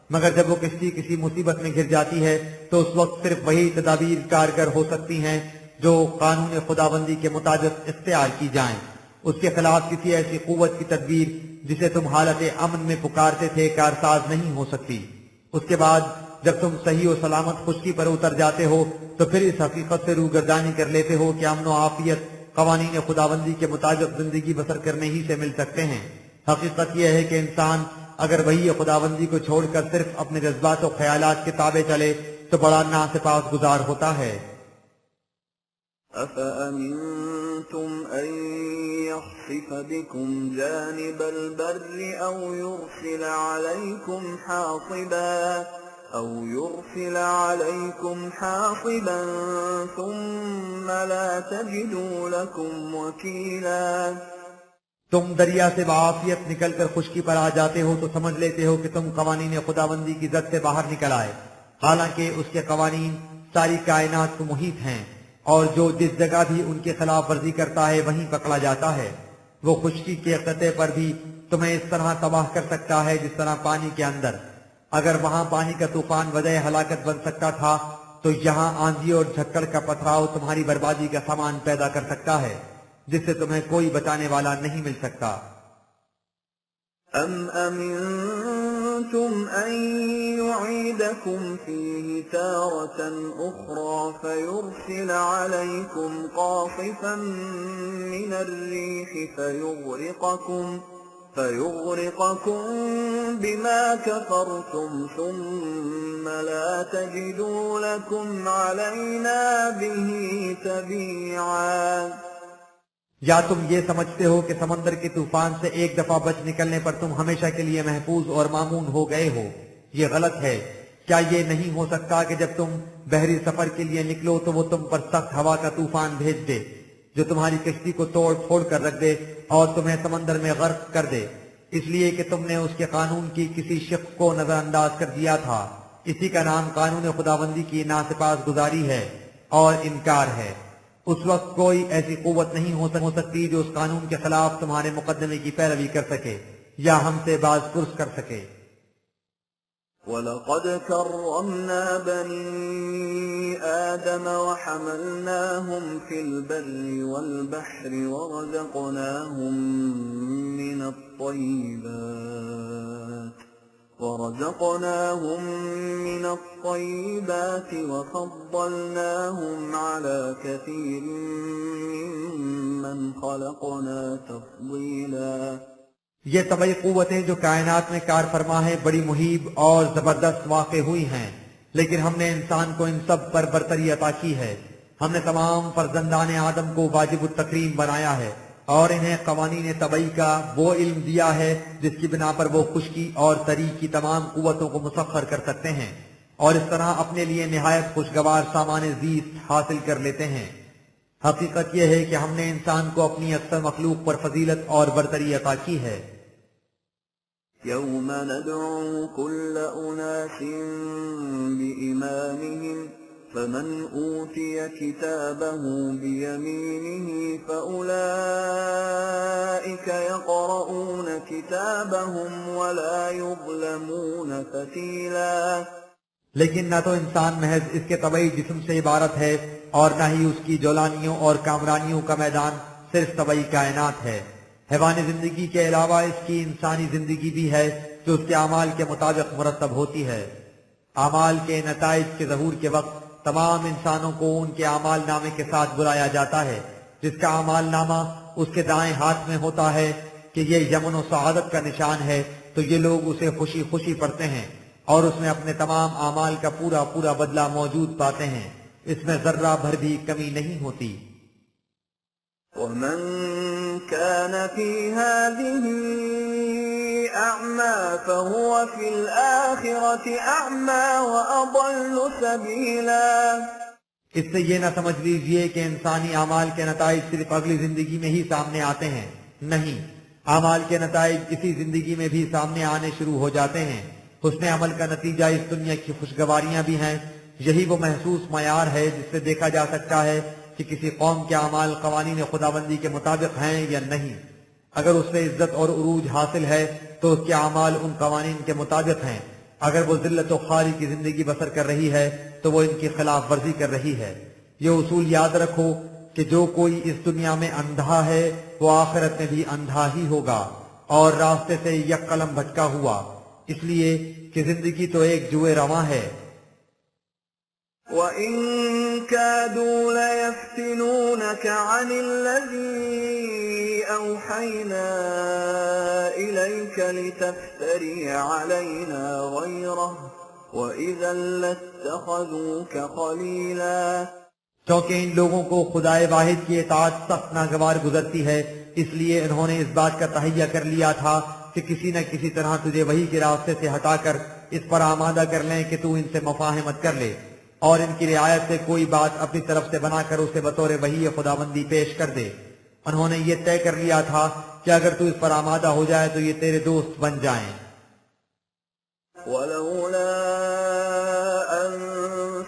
Speaker 2: مگر جب وہ کشتی کسی مصیبت میں گر جاتی ہے تو اس وقت صرف وہی تدابیر کارگر ہو سکتی ہیں جو قانون خداوندی کے مطابق اختیار کی جائیں۔ اس کے خلاف کسی ایسی قوت کی تدبیر جسے تم حالت امن میں پکارتے تھے کارساز نہیں ہو سکتی۔ اس کے بعد جب تم صحیح و سلامت خشکی پر اتر جاتے ہو تو پھر اس حقیقت سے روگردانی کر لیتے ہو کہ امن و عافیت قوانین خداوندی کے مطابق زندگی بسر کرنے ہی سے مل سکتے ہیں۔ حقیقت یہ ہے کہ انسان اگر وحی خداوندی کو چھوڑ کر صرف اپنے جذبات و خیالات کے تابع چلے تو بڑا ناسپاس گزار ہوتا ہے۔
Speaker 1: أَفَأَمِنْتُمْ أَنْ يَخْسِفَ بِكُمْ جَانِبَ الْبَرِّ أَوْ يُرْسِلَ عَلَيْكُمْ حَاصِبًا ثُمَّ لَا تَجِدُوا لَكُمْ وَكِيلًا۔
Speaker 2: تم دریا سے بعافیت نکل کر خشکی پر آ جاتے ہو تو سمجھ لیتے ہو کہ تم قوانین خداوندی کی زد سے باہر نکل آئے، حالانکہ اس کے قوانین ساری کائنات کو محیط ہیں، اور جو جس جگہ بھی ان کی خلاف ورزی کرتا ہے وہیں پکڑا جاتا ہے۔ وہ خشکی کے قطعے پر بھی تمہیں اس طرح تباہ کر سکتا ہے جس طرح پانی کے اندر۔ اگر وہاں پانی کا طوفان وجہ ہلاکت بن سکتا تھا تو یہاں آندھی اور جھکڑ کا پتھراؤ تمہاری بربادی کا سامان پیدا کر سکتا ہے جس سے تمہیں کوئی بچانے والا نہیں مل سکتا۔
Speaker 1: أَمْ أَمِنْتُمْ أَنْ يُعِيدَكُمْ فِيهِ تَارَةً أُخْرَى فَيُرْسِلَ عَلَيْكُمْ قَاصِفًا مِنَ الرِّيحِ فَيُغْرِقَكُمْ بِمَا كَفَرْتُمْ ثُمَّ لَا تَجِدُوا لَكُمْ عَلَيْنَا بِهِ تَبِيعًا۔
Speaker 2: یا تم یہ سمجھتے ہو کہ سمندر کے طوفان سے ایک دفعہ بچ نکلنے پر تم ہمیشہ کے لیے محفوظ اور مامون ہو گئے ہو؟ یہ غلط ہے۔ کیا یہ نہیں ہو سکتا کہ جب تم بحری سفر کے لیے نکلو تو وہ تم پر سخت ہوا کا طوفان بھیج دے جو تمہاری کشتی کو توڑ پھوڑ کر رکھ دے اور تمہیں سمندر میں غرق کر دے، اس لیے کہ تم نے اس کے قانون کی کسی شق کو نظر انداز کر دیا تھا۔ اسی کا نام قانون خداوندی کی ناسپاس گزاری ہے اور انکار ہے۔ اس وقت کوئی ایسی قوت نہیں ہو سکتی جو اس قانون کے خلاف تمہارے مقدمے کی پیروی کر سکے یا ہم سے باز پرس کر سکے۔
Speaker 1: وَلَقَدْ كَرَّمْنَا بَنِي آدَمَ وَحَمَلْنَاهُمْ فِي الْبَرِّ وَالْبَحْرِ ورزقناهم من الطيبات وفضلناهم على كثير ممن خلقنا تفضيلا۔
Speaker 2: یہ طبعی قوتیں جو کائنات میں کار فرما ہے بڑی مہیب اور زبردست واقع ہوئی ہیں، لیکن ہم نے انسان کو ان سب پر برتری عطا کی ہے۔ ہم نے تمام فرزندان آدم کو واجب التکریم بنایا ہے اور انہیں قوانین طبعی کا وہ علم دیا ہے جس کی بنا پر وہ خشکی اور تری کی تمام قوتوں کو مسخر کر سکتے ہیں اور اس طرح اپنے لیے نہایت خوشگوار سامان زیست حاصل کر لیتے ہیں۔ حقیقت یہ ہے کہ ہم نے انسان کو اپنی اکثر مخلوق پر فضیلت اور برتری عطا کی ہے۔
Speaker 1: یوم ندعو کل اناس بإمامهم فمن أوتي كتابه بيمينه فأولئك يقرؤون كتابهم ولا يظلمون فتيلا۔
Speaker 2: لیکن نہ تو انسان محض اس کے طبعی جسم سے عبارت ہے اور نہ ہی اس کی جولانیوں اور کامرانیوں کا میدان صرف طبعی کائنات ہے۔ حیوانی زندگی کے علاوہ اس کی انسانی زندگی بھی ہے جو اس کے اعمال کے مطابق مرتب ہوتی ہے۔ اعمال کے نتائج کے ظہور کے وقت تمام انسانوں کو ان کے اعمال نامے کے ساتھ بلایا جاتا ہے۔ جس کا اعمال نامہ اس کے دائیں ہاتھ میں ہوتا ہے کہ یہ یمن و سعادت کا نشان ہے تو یہ لوگ اسے خوشی خوشی پڑھتے ہیں اور اس میں اپنے تمام اعمال کا پورا پورا بدلہ موجود پاتے ہیں، اس میں ذرہ بھر بھی کمی نہیں ہوتی۔
Speaker 1: وَمَنْ كَانَ فِي هَذِهِ أَعْمَى فَهُوَ فِي الْآخِرَةِ أَعْمَى وَأَضَلُّ سَبِيلًا۔
Speaker 2: اس سے یہ نہ سمجھ لیجئے کہ انسانی اعمال کے نتائج صرف اگلی زندگی میں ہی سامنے آتے ہیں، نہیں، اعمال کے نتائج اسی زندگی میں بھی سامنے آنے شروع ہو جاتے ہیں۔ حسن عمل کا نتیجہ اس دنیا کی خوشگواریاں بھی ہیں۔ یہی وہ محسوس معیار ہے جس سے دیکھا جا سکتا ہے کہ کسی قوم کے اعمال قوانین خداوندی کے مطابق ہیں یا نہیں۔ اگر اس سے عزت اور عروج حاصل ہے تو اس کے اعمال ان قوانین کے مطابق ہیں، اگر وہ ذلت و خواری کی زندگی بسر کر رہی ہے تو وہ ان کی خلاف ورزی کر رہی ہے۔ یہ اصول یاد رکھو کہ جو کوئی اس دنیا میں اندھا ہے وہ آخرت میں بھی اندھا ہی ہوگا اور راستے سے یک قلم بھٹکا ہوا، اس لیے کہ زندگی تو ایک جوئے رواں ہے
Speaker 1: وَإِن كَادُوا لَيَفْتِنُونَكَ عَنِ الَّذِي أَوْحَيْنَا إِلَيْكَ لِتَفْتَرِيَ عَلَيْنَا غَيْرَهُ وَإِذًا لَاتَّخَذُوكَ خَلِيلًا۔
Speaker 2: کیونکہ ان لوگوں کو خدائے واحد کی اطاعت سخت ناگوار گزرتی ہے، اس لیے انہوں نے اس بات کا تہیہ کر لیا تھا کہ کسی نہ کسی طرح تجھے وحی کے راستے سے ہٹا کر اس پر آمادہ کر لیں کہ تو ان سے مفاہمت کر لے اور ان کی رعایت سے کوئی بات اپنی طرف سے بنا کر اسے بطور وحی خداوندی پیش کر دے۔ انہوں نے یہ طے کر لیا تھا کہ اگر تو اس پر آمادہ ہو جائے تو یہ تیرے دوست بن جائیں۔
Speaker 1: وَلَوْلَا أَن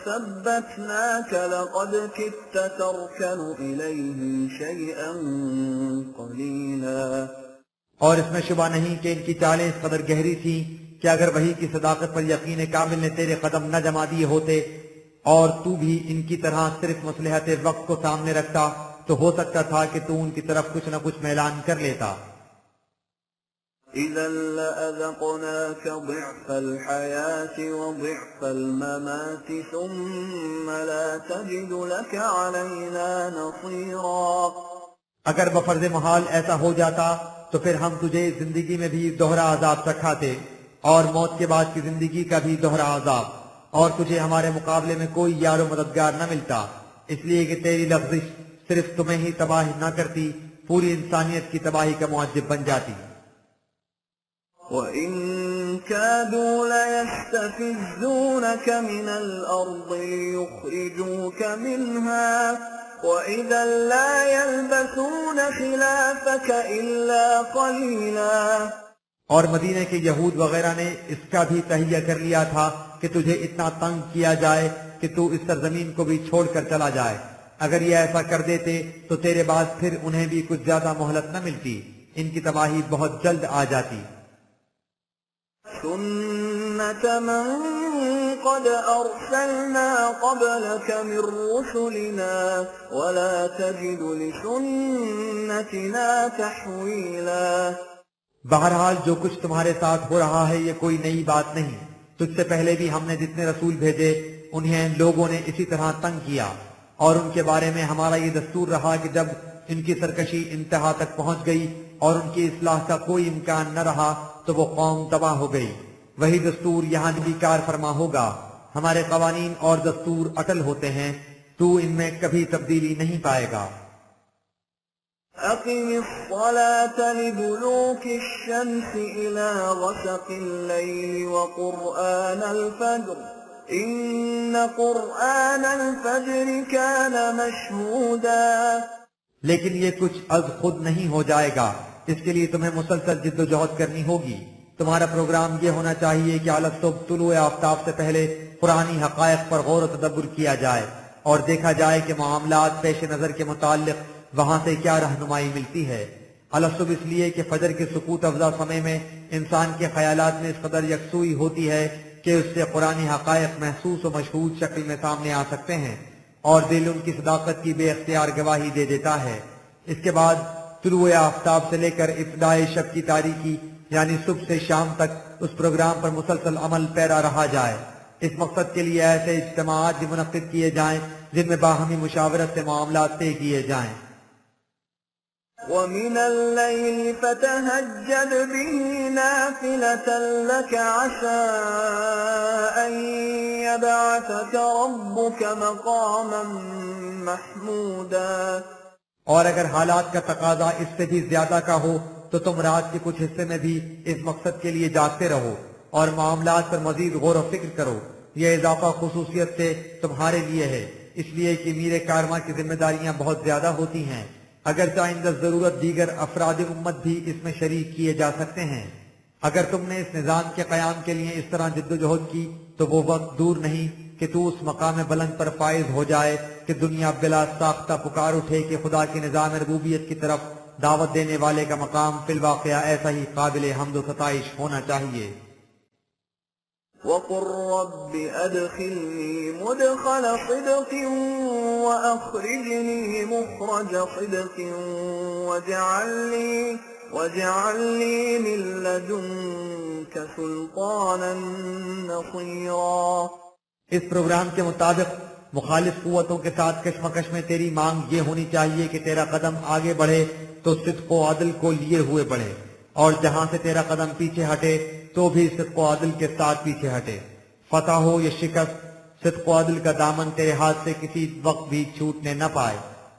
Speaker 1: ثَبَّتْنَاكَ لَقَدْ كِدتَّ تَرْكَنُ إِلَيْهِمْ شَيْئًا قَلِيلًا۔
Speaker 2: اور اس میں شبہ نہیں کہ ان کی چالیں اس قدر گہری تھیں کہ اگر وحی کی صداقت پر یقین کامل نے تیرے قدم نہ جما دیے ہوتے اور تو بھی ان کی طرح صرف مصلحت وقت کو سامنے رکھتا تو ہو سکتا تھا کہ تو ان کی طرف کچھ نہ کچھ میلان کر لیتا۔
Speaker 1: إِذًا لَّأَذَقْنَاكَ ضِعْفَ الْحَيَاةِ وَضِعْفَ الْمَمَاتِ ثُمَّ لَا تَجِدُ لَكَ عَلَيْنَا نَصِيرًا۔
Speaker 2: اگر بفرض محال ایسا ہو جاتا تو پھر ہم تجھے اس زندگی میں بھی دوہرا عذاب چکھاتے اور موت کے بعد کی زندگی کا بھی دوہرا عذاب، اور تجھے ہمارے مقابلے میں کوئی یار و مددگار نہ ملتا، اس لیے کہ تیری لغزش صرف تمہیں ہی تباہ نہ کرتی، پوری انسانیت کی تباہی کا موجب بن جاتی۔
Speaker 1: وَإِن كَادُوا لَيَسْتَفِزُّونَكَ مِنَ الْأَرْضِ لِيُخْرِجُوكَ مِنْهَا وَإِذًا لَّا يَلْبَثُونَ خِلَافَكَ إِلَّا قَلِيلًا۔
Speaker 2: اور مدینے کے یہود وغیرہ نے اس کا بھی تہیہ کر لیا تھا کہ تجھے اتنا تنگ کیا جائے کہ تو اس سرزمین کو بھی چھوڑ کر چلا جائے۔ اگر یہ ایسا کر دیتے تو تیرے بعد پھر انہیں بھی کچھ زیادہ مہلت نہ ملتی، ان کی تباہی بہت جلد آ جاتی۔
Speaker 1: سُنَّةَ مَن قَدْ أَرْسَلْنَا قَبْلَكَ مِن رُّسُلِنَا وَلَا تَجِدُ لِسُنَّتِنَا تَحْوِيلًا۔
Speaker 2: بہرحال جو کچھ تمہارے ساتھ ہو رہا ہے یہ کوئی نئی بات نہیں، تجھ سے پہلے بھی ہم نے جتنے رسول بھیجے انہیں لوگوں نے اسی طرح تنگ کیا، اور ان کے بارے میں ہمارا یہ دستور رہا کہ جب ان کی سرکشی انتہا تک پہنچ گئی اور ان کی اصلاح کا کوئی امکان نہ رہا تو وہ قوم تباہ ہو گئی۔ وہی دستور یہاں بھی کار فرما ہوگا، ہمارے قوانین اور دستور اٹل ہوتے ہیں، تو ان میں کبھی تبدیلی نہیں پائے گا۔
Speaker 1: أقم الصلاة لدلوك الشمس إلى غسق الليل وقرآن الفجر إن قرآن الفجر كان مشهودا۔
Speaker 2: لیکن یہ کچھ از خود نہیں ہو جائے گا، اس کے لیے تمہیں مسلسل جد و جہد کرنی ہوگی۔ تمہارا پروگرام یہ ہونا چاہیے کہ اعلی صبح طلوع آفتاب سے پہلے قرآنی حقائق پر غور و تدبر کیا جائے اور دیکھا جائے کہ معاملات پیش نظر کے متعلق وہاں سے کیا رہنمائی ملتی ہے۔ الصبح اس لیے کہ فجر کے سکوت افزا سمے میں انسان کے خیالات میں اس قدر یکسوئی ہوتی ہے کہ اس سے قرآنی حقائق محسوس و مشہود شکل میں سامنے آ سکتے ہیں اور دل ان کی صداقت کی بے اختیار گواہی دے دیتا ہے۔ اس کے بعد طلوع آفتاب سے لے کر ابتدائے شب کی تاریکی یعنی صبح سے شام تک اس پروگرام پر مسلسل عمل پیرا رہا جائے۔ اس مقصد کے لیے ایسے اجتماعات بھی منعقد کیے جائیں جن میں باہمی مشاورت سے معاملات طے کیے جائیں۔
Speaker 1: وَمِنَ اللَّيْلِ فَتَهَجَّدْ بِهِ نَافِلَةً لَكَ عَسَىٰ أَن يَبْعَثَكَ رَبُّكَ مَقَامًا مَّحْمُودًا۔
Speaker 2: اور اگر حالات کا تقاضا اس سے بھی زیادہ کا ہو تو تم رات کے کچھ حصے میں بھی اس مقصد کے لیے جاگتے رہو اور معاملات پر مزید غور و فکر کرو۔ یہ اضافہ خصوصیت سے تمہارے لیے ہے، اس لیے کہ امیر کارواں کی ذمہ داریاں بہت زیادہ ہوتی ہیں، اگرچہ عند ضرورت دیگر افراد امت بھی اس میں شریک کیے جا سکتے ہیں۔ اگر تم نے اس نظام کے قیام کے لیے اس طرح جد و جہد کی تو وہ وقت دور نہیں کہ تو اس مقام بلند پر فائز ہو جائے کہ دنیا بلا ساختہ پکار اٹھے کہ خدا کے نظام ربوبیت کی طرف دعوت دینے والے کا مقام فی الواقع ایسا ہی قابل حمد و ستائش ہونا چاہیے۔
Speaker 1: وَقُلْ رَبِّ أَدْخِلْنِي مُدْخَلَ صِدْقٍ وَأَخْرِجْنِي مُخْرَجَ صِدْقٍ وَاجْعَل لِّي مِن لَّدُنكَ سُلْطَانًا نَّصِيرًا۔
Speaker 2: اس پروگرام کے مطابق مخالف قوتوں کے ساتھ کشمکش میں تیری مانگ یہ ہونی چاہیے کہ تیرا قدم آگے بڑھے تو صدق و عدل کو لیے ہوئے بڑھے، اور جہاں سے تیرا قدم پیچھے ہٹے تو بھی صدق و عدل کے ساتھ پیچھے ہٹے۔ فتح ہو یا شکست، صدق و عدل کا دامن تیرے ہاتھ سے کسی وقت بھی چھوٹنے نہ پائے،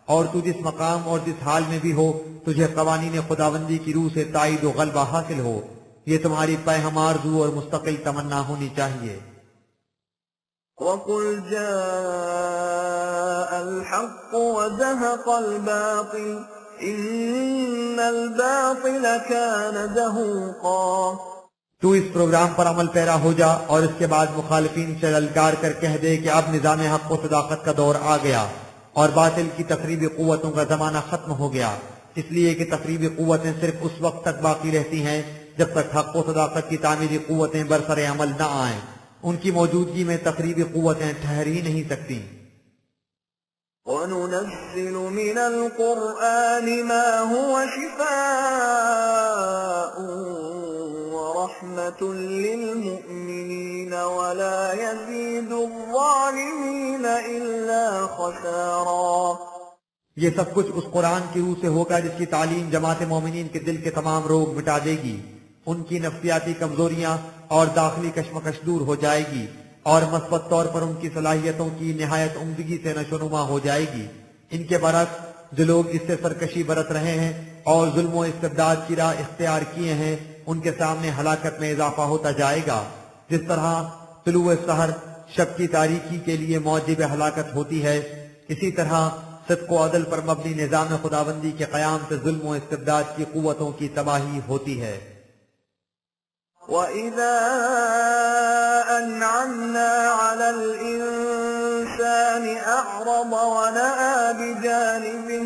Speaker 2: اور تو جس مقام اور جس حال میں بھی ہو تجھے قوانین خداوندی کی روح سے تائید و غلبہ حاصل ہو، یہ تمہاری پہم آرزو اور مستقل تمنا ہونی چاہیے۔
Speaker 1: وَقُلْ جَاءَ الْحَقُّ وَزَهَقَ الْبَاطِلُ إِنَّ الْبَاطِلَ كَانَ زَهُوقًا۔
Speaker 2: تو اس پروگرام پر عمل پیرا ہو جا اور اس کے بعد مخالفین سے للکار کر کہہ دے کہ اب نظام حق و صداقت کا دور آ گیا اور باطل کی تخریبی قوتوں کا زمانہ ختم ہو گیا، اس لیے کہ تخریبی قوتیں صرف اس وقت تک باقی رہتی ہیں جب تک حق و صداقت کی تعمیری قوتیں برسر عمل نہ آئیں، ان کی موجودگی میں تخریبی قوتیں ٹھہر ہی نہیں سکتی۔
Speaker 1: وَنُنَزِّلُ مِنَ الْقُرْآنِ مَا هُوَ شِفَاءٌ وَرَحْمَةٌ لِّلْمُؤْمِنِينَ وَلَا يَزِيدُ الظَّالِمِينَ إِلَّا خَسَارًا۔
Speaker 2: یہ سب کچھ اس قرآن کی روح سے ہوگا جس کی تعلیم جماعت مومنین کے دل کے تمام روگ مٹا دے گی، ان کی نفسیاتی کمزوریاں اور داخلی کشمکش دور ہو جائے گی، اور مثبت طور پر ان کی صلاحیتوں کی نہایت عمدگی سے نشوونما ہو جائے گی۔ ان کے برعکس جو لوگ اس سے سرکشی برت رہے ہیں اور ظلم و استبداد کی راہ اختیار کیے ہیں، ان کے سامنے ہلاکت میں اضافہ ہوتا جائے گا۔ جس طرح طلوع سحر شب کی تاریکی کے لیے موجب ہلاکت ہوتی ہے، اسی طرح صدق و عدل پر مبنی نظام خداوندی کے قیام سے ظلم و استبداد کی قوتوں کی تباہی ہوتی ہے۔
Speaker 1: وَإِذَا أَنْعَمْنَا عَلَى الْإِنسَانِ أَعْرَضَ وَنَأَىٰ بِجَانِبِهِ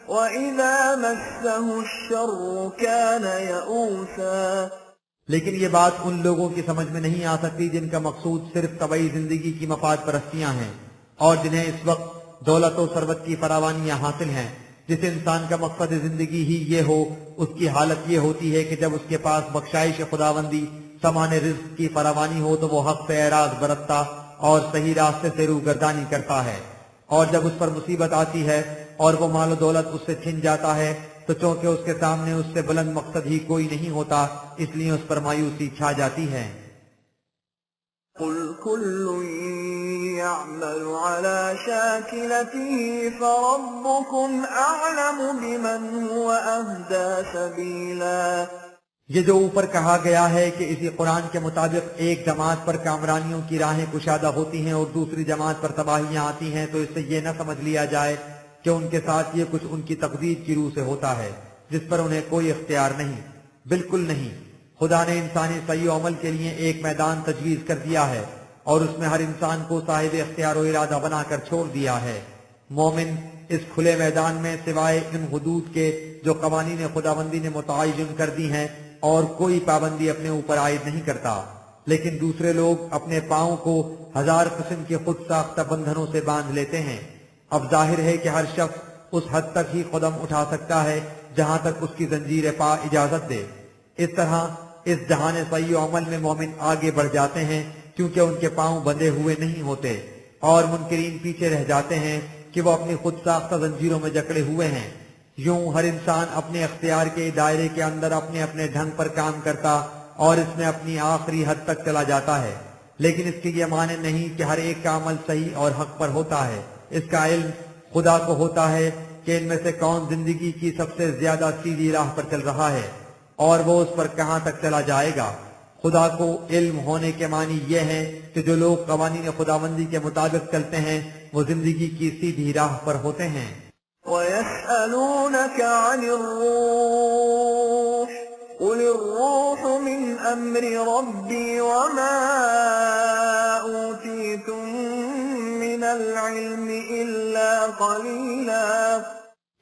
Speaker 1: وَإِذَا مَسَّهُ الشَّرُّ كَانَ يَئُوسًا۔
Speaker 2: لیکن یہ بات ان لوگوں کی سمجھ میں نہیں آ سکتی جن کا مقصود صرف طبعی زندگی کی مفاد پرستیاں ہیں اور جنہیں اس وقت دولت و ثروت کی فراوانیاں حاصل ہیں۔ جس انسان کا مقصد زندگی ہی یہ ہو، اس کی حالت یہ ہوتی ہے کہ جب اس کے پاس بخشائش خداوندی سامان رزق کی فراوانی ہو تو وہ حق سے اعراض برتتا اور صحیح راستے سے روگردانی کرتا ہے، اور جب اس پر مصیبت آتی ہے اور وہ مال و دولت اس سے چھن جاتا ہے تو چونکہ اس کے سامنے اس سے بلند مقصد ہی کوئی نہیں ہوتا، اس لیے اس پر مایوسی چھا جاتی ہے۔
Speaker 1: قُلْ كُلٌّ يَعْمَلُ عَلَى شَاكِلَتِهِ فَرَبُّكُمْ أَعْلَمُ بِمَنْ هُوَ أَهْدَىٰ سَبِيلًا۔
Speaker 2: یہ جو اوپر کہا گیا ہے کہ اسی قرآن کے مطابق ایک جماعت پر کامرانیوں کی راہیں کشادہ ہوتی ہیں اور دوسری جماعت پر تباہیاں آتی ہیں، تو اس سے یہ نہ سمجھ لیا جائے کہ ان کے ساتھ یہ کچھ ان کی تقدیر کی روح سے ہوتا ہے جس پر انہیں کوئی اختیار نہیں، بالکل نہیں۔ خدا نے انسانی صحیح و عمل کے لیے ایک میدان تجویز کر دیا ہے اور اس میں ہر انسان کو صاحب اختیار و ارادہ بنا کر چھوڑ دیا ہے۔ مومن اس کھلے میدان میں سوائے ان حدود کے جو قوانین خداوندی نے متعین کر دی ہیں اور کوئی پابندی اپنے اوپر عائد نہیں کرتا، لیکن دوسرے لوگ اپنے پاؤں کو ہزار قسم کے خود ساختہ بندھنوں سے باندھ لیتے ہیں۔ اب ظاہر ہے کہ ہر شخص اس حد تک ہی قدم اٹھا سکتا ہے جہاں تک اس کی زنجیر پا اجازت دے۔ اس طرح اس جہان صحیح و عمل میں مومن آگے بڑھ جاتے ہیں کیونکہ ان کے پاؤں بندھے ہوئے نہیں ہوتے، اور منکرین پیچھے رہ جاتے ہیں کہ وہ اپنی خود ساختہ زنجیروں میں جکڑے ہوئے ہیں۔ یوں ہر انسان اپنے اختیار کے دائرے کے اندر اپنے اپنے ڈھنگ پر کام کرتا اور اس میں اپنی آخری حد تک چلا جاتا ہے، لیکن اس کے یہ معنی نہیں کہ ہر ایک کا عمل صحیح اور حق پر ہوتا ہے۔ اس کا علم خدا کو ہوتا ہے کہ ان میں سے کون زندگی کی سب سے زیادہ سیدھی راہ پر چل رہا ہے اور وہ اس پر کہاں تک چلا جائے گا۔ خدا کو علم ہونے کے معنی یہ ہے کہ جو لوگ قوانین خداوندی کے مطابق چلتے ہیں وہ زندگی کی سیدھی راہ پر ہوتے ہیں۔
Speaker 1: وَيَسْأَلُونَكَ عَنِ الرُّوحِ قُلِ الرُّوحُ مِنْ أَمْرِ رَبِّي وَمَا أُوتِيتُم مِّنَ الْعِلْمِ إِلَّا قَلِيلًا۔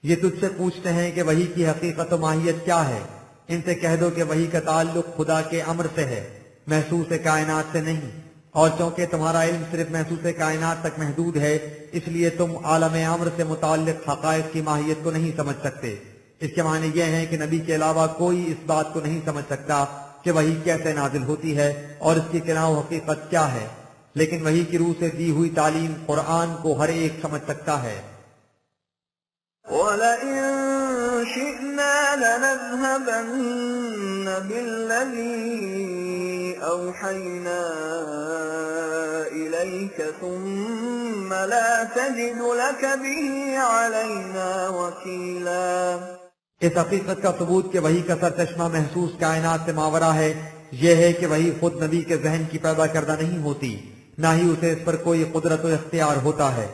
Speaker 2: یہ تجھ سے پوچھتے ہیں کہ وحی کی حقیقت و ماہیت کیا ہے؟ ان سے کہہ دو کہ وحی کا تعلق خدا کے امر سے ہے، محسوس کائنات سے نہیں، اور چونکہ تمہارا علم صرف محسوس کائنات تک محدود ہے اس لیے تم عالم امر سے متعلق حقائق کی ماہیت کو نہیں سمجھ سکتے۔ اس کے معنی یہ ہے کہ نبی کے علاوہ کوئی اس بات کو نہیں سمجھ سکتا کہ وحی کیسے نازل ہوتی ہے اور اس کی کناؤ حقیقت کیا ہے، لیکن وحی کی روح سے دی ہوئی تعلیم قرآن کو ہر ایک سمجھ سکتا ہے۔
Speaker 1: وَلَئِن شِئْنَا لَنَذْهَبَنَّ بِالَّذِي أَوْحَيْنَا إِلَيْكَ ثُمَّ لَا تَجِدُ لَكَ بِهِ عَلَيْنَا وَكِيلًا۔
Speaker 2: اس حقیقت کا ثبوت کہ وحی کا سرچشمہ محسوس کائنات سے ماورا ہے یہ ہے کہ وحی خود نبی کے ذہن کی پیدا کردہ نہیں ہوتی، نہ ہی اسے اس پر کوئی قدرت و اختیار ہوتا ہے۔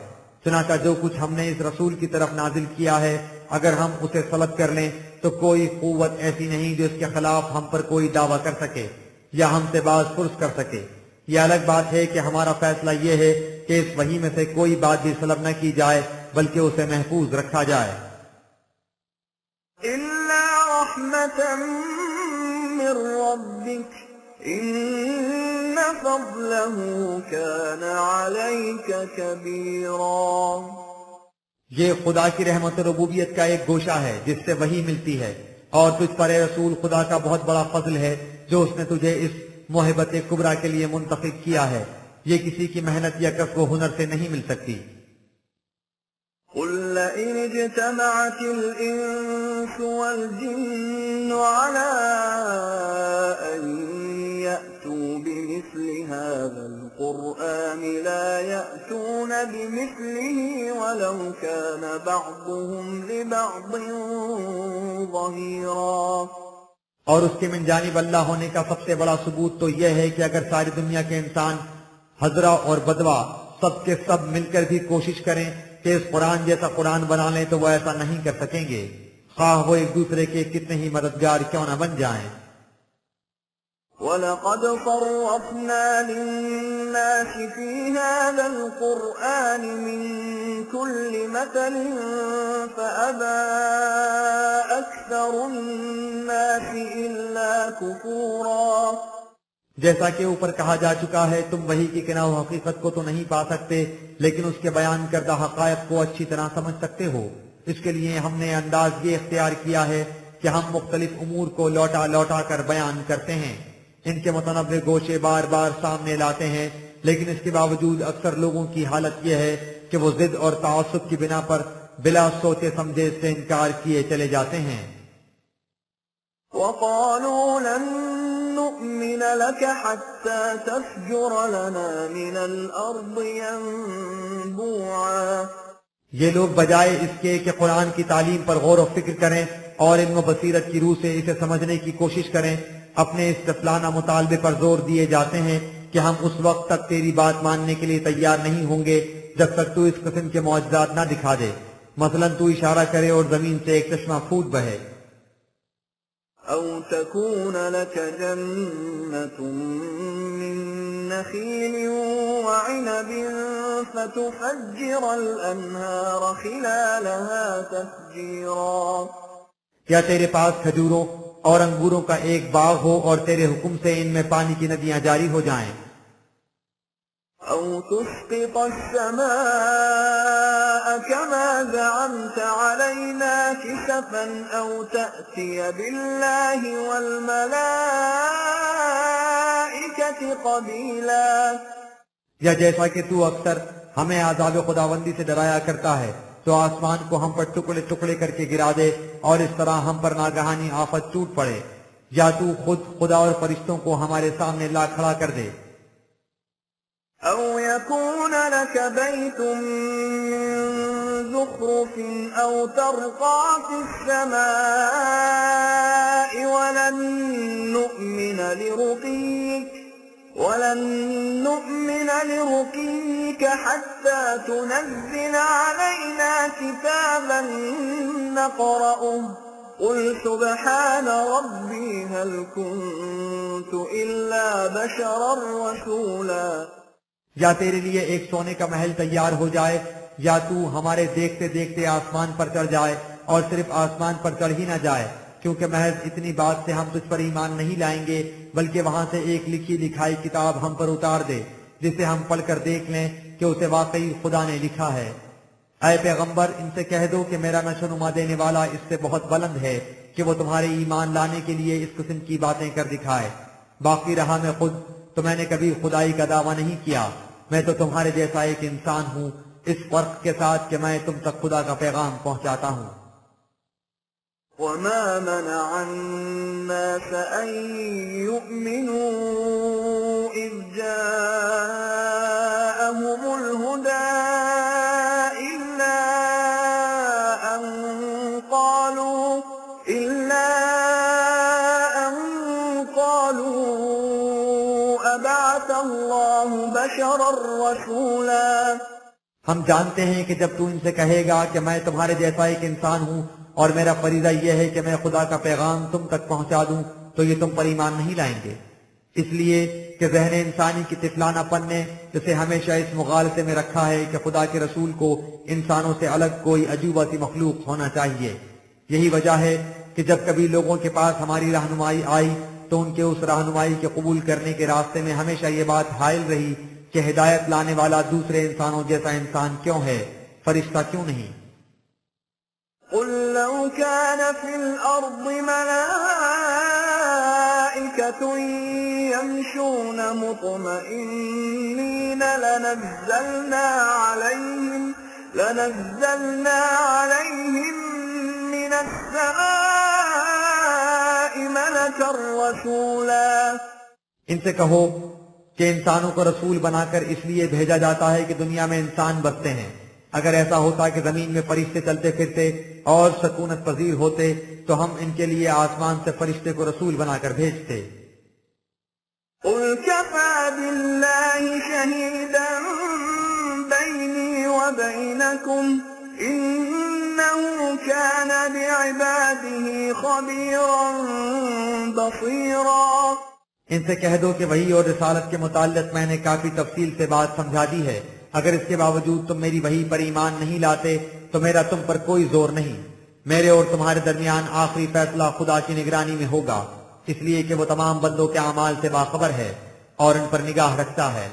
Speaker 2: چنانچہ جو کچھ ہم نے اس رسول کی طرف نازل کیا ہے اگر ہم اسے سلب کر لیں تو کوئی قوت ایسی نہیں جو اس کے خلاف ہم پر کوئی دعویٰ کر سکے یا ہم سے باز پرس کر سکے۔ یہ الگ بات ہے کہ ہمارا فیصلہ یہ ہے کہ اس وحی میں سے کوئی بات بھی سلب نہ کی جائے بلکہ اسے محفوظ رکھا جائے۔
Speaker 1: إِلَّا رَحْمَةً مِّن رَّبِّكَ إِنَّ فَضْلَهُ كَانَ عَلَيْكَ كَبِيرًا۔
Speaker 2: یہ خدا کی رحمت و ربوبیت کا ایک گوشہ ہے جس سے وحی ملتی ہے، اور تجھ پر اے رسول خدا کا بہت بڑا فضل ہے جو اس نے تجھے اس محبت کبریٰ کے لیے منتخب کیا ہے۔ یہ کسی کی محنت یا کسب و ہنر سے نہیں مل سکتی۔
Speaker 1: قُل لَّئِنِ اجْتَمَعَتِ الْإِنسُ وَالْجِنُّ عَلَىٰ أَن يَأْتُوا بِمِثْلِ هَٰذَا الْقُرْآنِ لَا يَأْتُونَ بِمِثْلِهِ وَلَوْ كَانَ بَعْضُهُمْ لِبَعْضٍ ظَهِيرًا۔
Speaker 2: اور اس کے من جانب اللہ ہونے کا سب سے بڑا ثبوت تو یہ ہے کہ اگر ساری دنیا کے انسان حضرہ اور بدوا سب کے سب مل کر بھی کوشش کریں کہ اس قرآن جیسا قرآن بنا لیں تو وہ ایسا نہیں کر سکیں گے، خواہ وہ ایک دوسرے کے کتنے ہی مددگار کیوں نہ بن جائیں۔
Speaker 1: وَلَقَدْ صَرَّفْنَا لِلنَّاسِ فِي هَٰذَا الْقُرْآنِ مِن كُلِّ مَثَلٍ فَأَبَىٰ أَكْثَرُ النَّاسِ إِلَّا كُفُورًا۔
Speaker 2: جیسا کہ اوپر کہا جا چکا ہے تم وحی کی کناہ و حقیقت کو تو نہیں پا سکتے لیکن اس کے بیان کردہ حقائق کو اچھی طرح سمجھ سکتے ہو۔ اس کے لیے ہم نے انداز یہ اختیار کیا ہے کہ ہم مختلف امور کو لوٹا لوٹا کر بیان کرتے ہیں، ان کے متنوع گوشے بار بار سامنے لاتے ہیں، لیکن اس کے باوجود اکثر لوگوں کی حالت یہ ہے کہ وہ ضد اور تعصب کی بنا پر بلا سوچے سمجھے سے انکار کیے چلے جاتے ہیں۔
Speaker 1: وَقَالُوا لَن نُّؤْمِنَ لَكَ حَتَّىٰ تَفْجُرَ لَنَا مِنَ الْأَرْضِ يَنبُوعًا۔
Speaker 2: یہ لوگ بجائے اس کے کہ قرآن کی تعلیم پر غور و فکر کریں اور علم و بصیرت کی روح سے اسے سمجھنے کی کوشش کریں، اپنے اس طفلانہ مطالبے پر زور دیے جاتے ہیں کہ ہم اس وقت تک تیری بات ماننے کے لیے تیار نہیں ہوں گے جب تک تو اس قسم کے معجزات نہ دکھا دے، مثلا تو اشارہ کرے اور زمین سے ایک چشمہ پھوٹ بہے،
Speaker 1: أَوْ تَكُونَ لَكَ جَنَّةٌ مِّن نَّخِيلٍ وَعِنَبٍ فَتُفَجِّرَ الْأَنْهَارَ خِلَالَهَا تَفْجِيرًا۔
Speaker 2: یا تیرے پاس کھجوروں اور انگوروں کا ایک باغ ہو اور تیرے حکم سے ان میں پانی کی ندیاں جاری ہو جائیں۔
Speaker 1: أَوْ تُسْقِطَ السَّمَاءَ كَمَا زَعَمْتَ عَلَيْنَا كِسَفًا أَوْ تَأْتِيَ بِاللَّهِ وَالْمَلَائِكَةِ قَبِيلًا۔
Speaker 2: یا جیسا کہ تو اکثر ہمیں عذاب خداوندی سے ڈرایا کرتا ہے تو آسمان کو ہم پر ٹکڑے ٹکڑے کر کے گرا دے اور اس طرح ہم پر ناگہانی آفت ٹوٹ پڑے، یا تو خود خدا اور فرشتوں کو ہمارے سامنے لا کھڑا کر دے۔
Speaker 1: أَوْ يَكُونَ لَكَ بَيْتٌ مِّن زُخْرُفٍ أَوْ تَرْقَىٰ فِي السَّمَاءِ وَلَن نُّؤْمِنَ لِرُقِيِّكَ حَتَّىٰ تُنَزِّلَ عَلَيْنَا كِتَابًا نَّقْرَؤُهُ قُلْ سُبْحَانَ رَبِّي هَلْ كُنتُ إِلَّا بَشَرًا رَّسُولًا۔
Speaker 2: یا تیرے لیے ایک سونے کا محل تیار ہو جائے، یا تو ہمارے دیکھتے دیکھتے آسمان پر چڑھ جائے اور صرف آسمان پر چڑھ ہی نہ جائے، کیونکہ محض اتنی بات سے ہم تجھ پر ایمان نہیں لائیں گے بلکہ وہاں سے ایک لکھی لکھائی کتاب ہم پر اتار دے جسے ہم پڑھ کر دیکھ لیں کہ اسے واقعی خدا نے لکھا ہے۔ اے پیغمبر ان سے کہہ دو کہ میرا نشو نما دینے والا اس سے بہت بلند ہے کہ وہ تمہارے ایمان لانے کے لیے اس قسم کی باتیں کر دکھائے۔ باقی رہا میں خود تو میں نے کبھی خدائی کا دعویٰ نہیں کیا، میں تو تمہارے جیسا ایک انسان ہوں، اس فرق کے ساتھ کہ میں تم تک خدا کا پیغام پہنچاتا ہوں۔
Speaker 1: وما منع الناس أن يؤمنوا إذ جاءهم الهدى إلا أن قالوا أبعث الله بشرا رسولا۔
Speaker 2: ہم جانتے ہیں کہ جب تو ان سے کہے گا کہ میں تمہارے جیسا ایک انسان ہوں اور میرا فریضہ یہ ہے کہ میں خدا کا پیغام تم تک پہنچا دوں، تو یہ تم پر ایمان نہیں لائیں گے، اس لیے کہ ذہن انسانی کی طفلانہ پن نے اسے ہمیشہ اس مغالطے میں رکھا ہے کہ خدا کے رسول کو انسانوں سے الگ کوئی عجوبہ سی مخلوق ہونا چاہیے۔ یہی وجہ ہے کہ جب کبھی لوگوں کے پاس ہماری رہنمائی آئی تو ان کے اس رہنمائی کے قبول کرنے کے راستے میں ہمیشہ یہ بات حائل رہی کہ ہدایت لانے والا دوسرے انسانوں جیسا انسان کیوں ہے، فرشتہ کیوں نہیں؟
Speaker 1: قل لو كان في الأرض ملائكة يمشون مطمئنين لنزلنا عليهم من السماء ملكا رسولا۔
Speaker 2: ان سے کہو کہ انسانوں کو رسول بنا کر اس لیے بھیجا جاتا ہے کہ دنیا میں انسان بستے ہیں، اگر ایسا ہوتا کہ زمین میں فرشتے چلتے پھرتے اور سکونت پذیر ہوتے تو ہم ان کے لیے آسمان سے فرشتے کو رسول بنا کر بھیجتے۔
Speaker 1: قل كفى بالله شهيدا بيني وبينكم إنه كان بعباده خبيرا بصيرا۔
Speaker 2: ان سے کہہ دو کہ وحی اور رسالت کے متعلق میں نے کافی تفصیل سے بات سمجھا دی ہے، اگر اس کے باوجود تم میری وحی پر ایمان نہیں لاتے تو میرا تم پر کوئی زور نہیں، میرے اور تمہارے درمیان آخری فیصلہ خدا کی نگرانی میں ہوگا، اس لیے کہ وہ تمام بندوں کے اعمال سے باخبر ہے اور ان پر نگاہ رکھتا ہے۔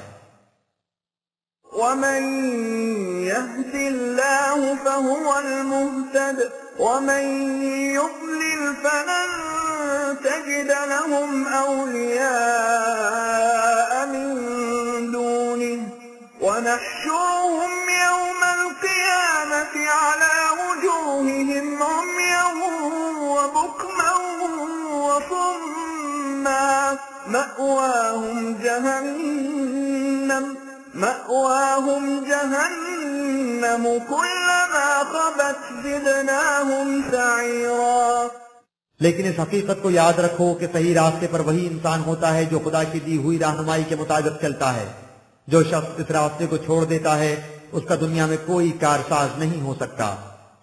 Speaker 1: ومن يهد الله فهو المهتد ومن يضلل فلن تجد لهم أولياء من دونه ونحشرهم يوم القيامة على وجوههم عميا وبكما وصما مأواهم جهنم كلما خبت زدناهم سعيرا۔
Speaker 2: لیکن اس حقیقت کو یاد رکھو کہ صحیح راستے پر وہی انسان ہوتا ہے جو خدا کی دی ہوئی رہنمائی کے مطابق چلتا ہے۔ جو شخص اس راستے کو چھوڑ دیتا ہے اس کا دنیا میں کوئی کارساز نہیں ہو سکتا،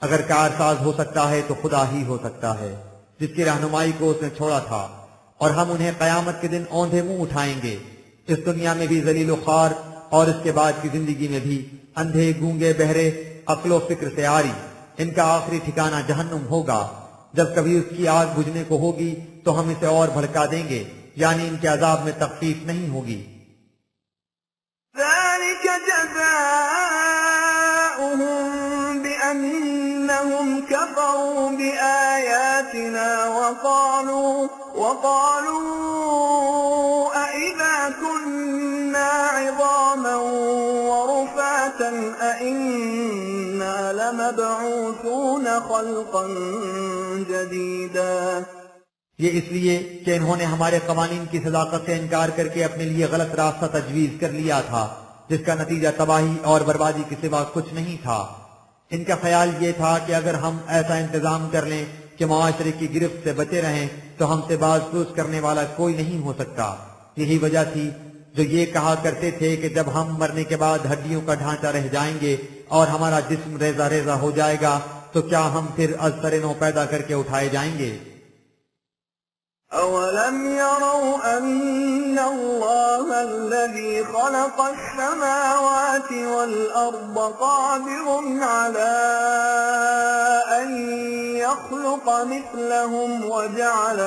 Speaker 2: اگر کارساز ہو سکتا ہے تو خدا ہی ہو سکتا ہے جس کی رہنمائی کو اس نے چھوڑا تھا، اور ہم انہیں قیامت کے دن اوندھے منہ اٹھائیں گے، اس دنیا میں بھی ذلیل و خوار اور اس کے بعد کی زندگی میں بھی اندھے گونگے بہرے عقل و فکر سے عاری، ان کا آخری ٹھکانہ جہنم ہوگا۔ جب کبھی اس کی آگ بجھنے کو ہوگی تو ہم اسے اور بھڑکا دیں گے، یعنی ان کے عذاب میں تخفیف نہیں ہوگی۔
Speaker 1: ذلك جزاؤهم بأنهم كفروا بآياتنا وقالوا أئذا كنا عظاما ورفاتا أئنا لمبعوثون خلقا جديدا۔
Speaker 2: یہ اس لیے کہ انہوں نے ہمارے قوانین کی صداقت سے انکار کر کے اپنے لیے غلط راستہ تجویز کر لیا تھا، جس کا نتیجہ تباہی اور بربادی کے سوا کچھ نہیں تھا۔ ان کا خیال یہ تھا کہ اگر ہم ایسا انتظام کر لیں کہ معاشرے کی گرفت سے بچے رہیں تو ہم سے باز پوچھ کرنے والا کوئی نہیں ہو سکتا۔ یہی وجہ تھی جو یہ کہا کرتے تھے کہ جب ہم مرنے کے بعد ہڈیوں کا ڈھانچہ رہ جائیں گے اور ہمارا جسم ریزہ ریزہ ہو جائے گا تو کیا ہم پھر از سر نو پیدا کر کے اٹھائے جائیں گے؟
Speaker 1: أولم يروا أن الله الذي خلق السماوات والأرض قادر على أن يخلق مثلهم وجعل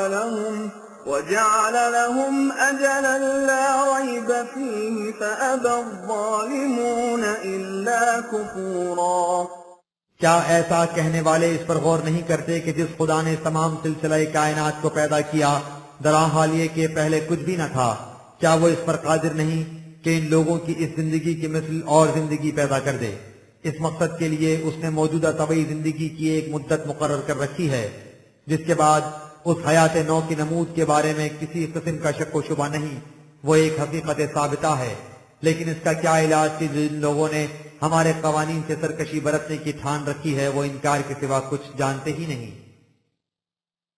Speaker 1: لهم أجلا لا ريب فيه فأبى الظالمون إلا كفورا۔
Speaker 2: کیا ایسا کہنے والے اس پر غور نہیں کرتے کہ جس خدا نے تمام سلسلہ کائنات کو پیدا کیا درا حال یہ کہ پہلے کچھ بھی نہ تھا، کیا وہ اس پر قادر نہیں کہ ان لوگوں کی اس زندگی کی مثل اور زندگی پیدا کر دے۔ اس مقصد کے لیے اس نے موجودہ طبعی زندگی کی ایک مدت مقرر کر رکھی ہے، جس کے بعد اس حیات نو کی نمود کے بارے میں کسی قسم کا شک و شبہ نہیں، وہ ایک حقیقت ثابتہ ہے۔ لیکن اس کا کیا علاج کہ جن لوگوں نے ہمارے قوانین سے سرکشی برتنے کی ٹھان رکھی ہے وہ انکار کے سوا کچھ جانتے ہی نہیں۔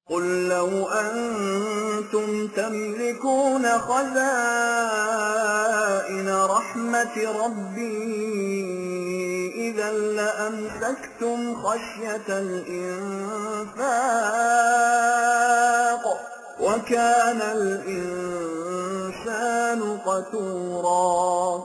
Speaker 1: قل لو أنتم تملكون خزائن رحمة ربي إذا لأمسكتم خشية الإنفاق وكان الإنسان قتورا۔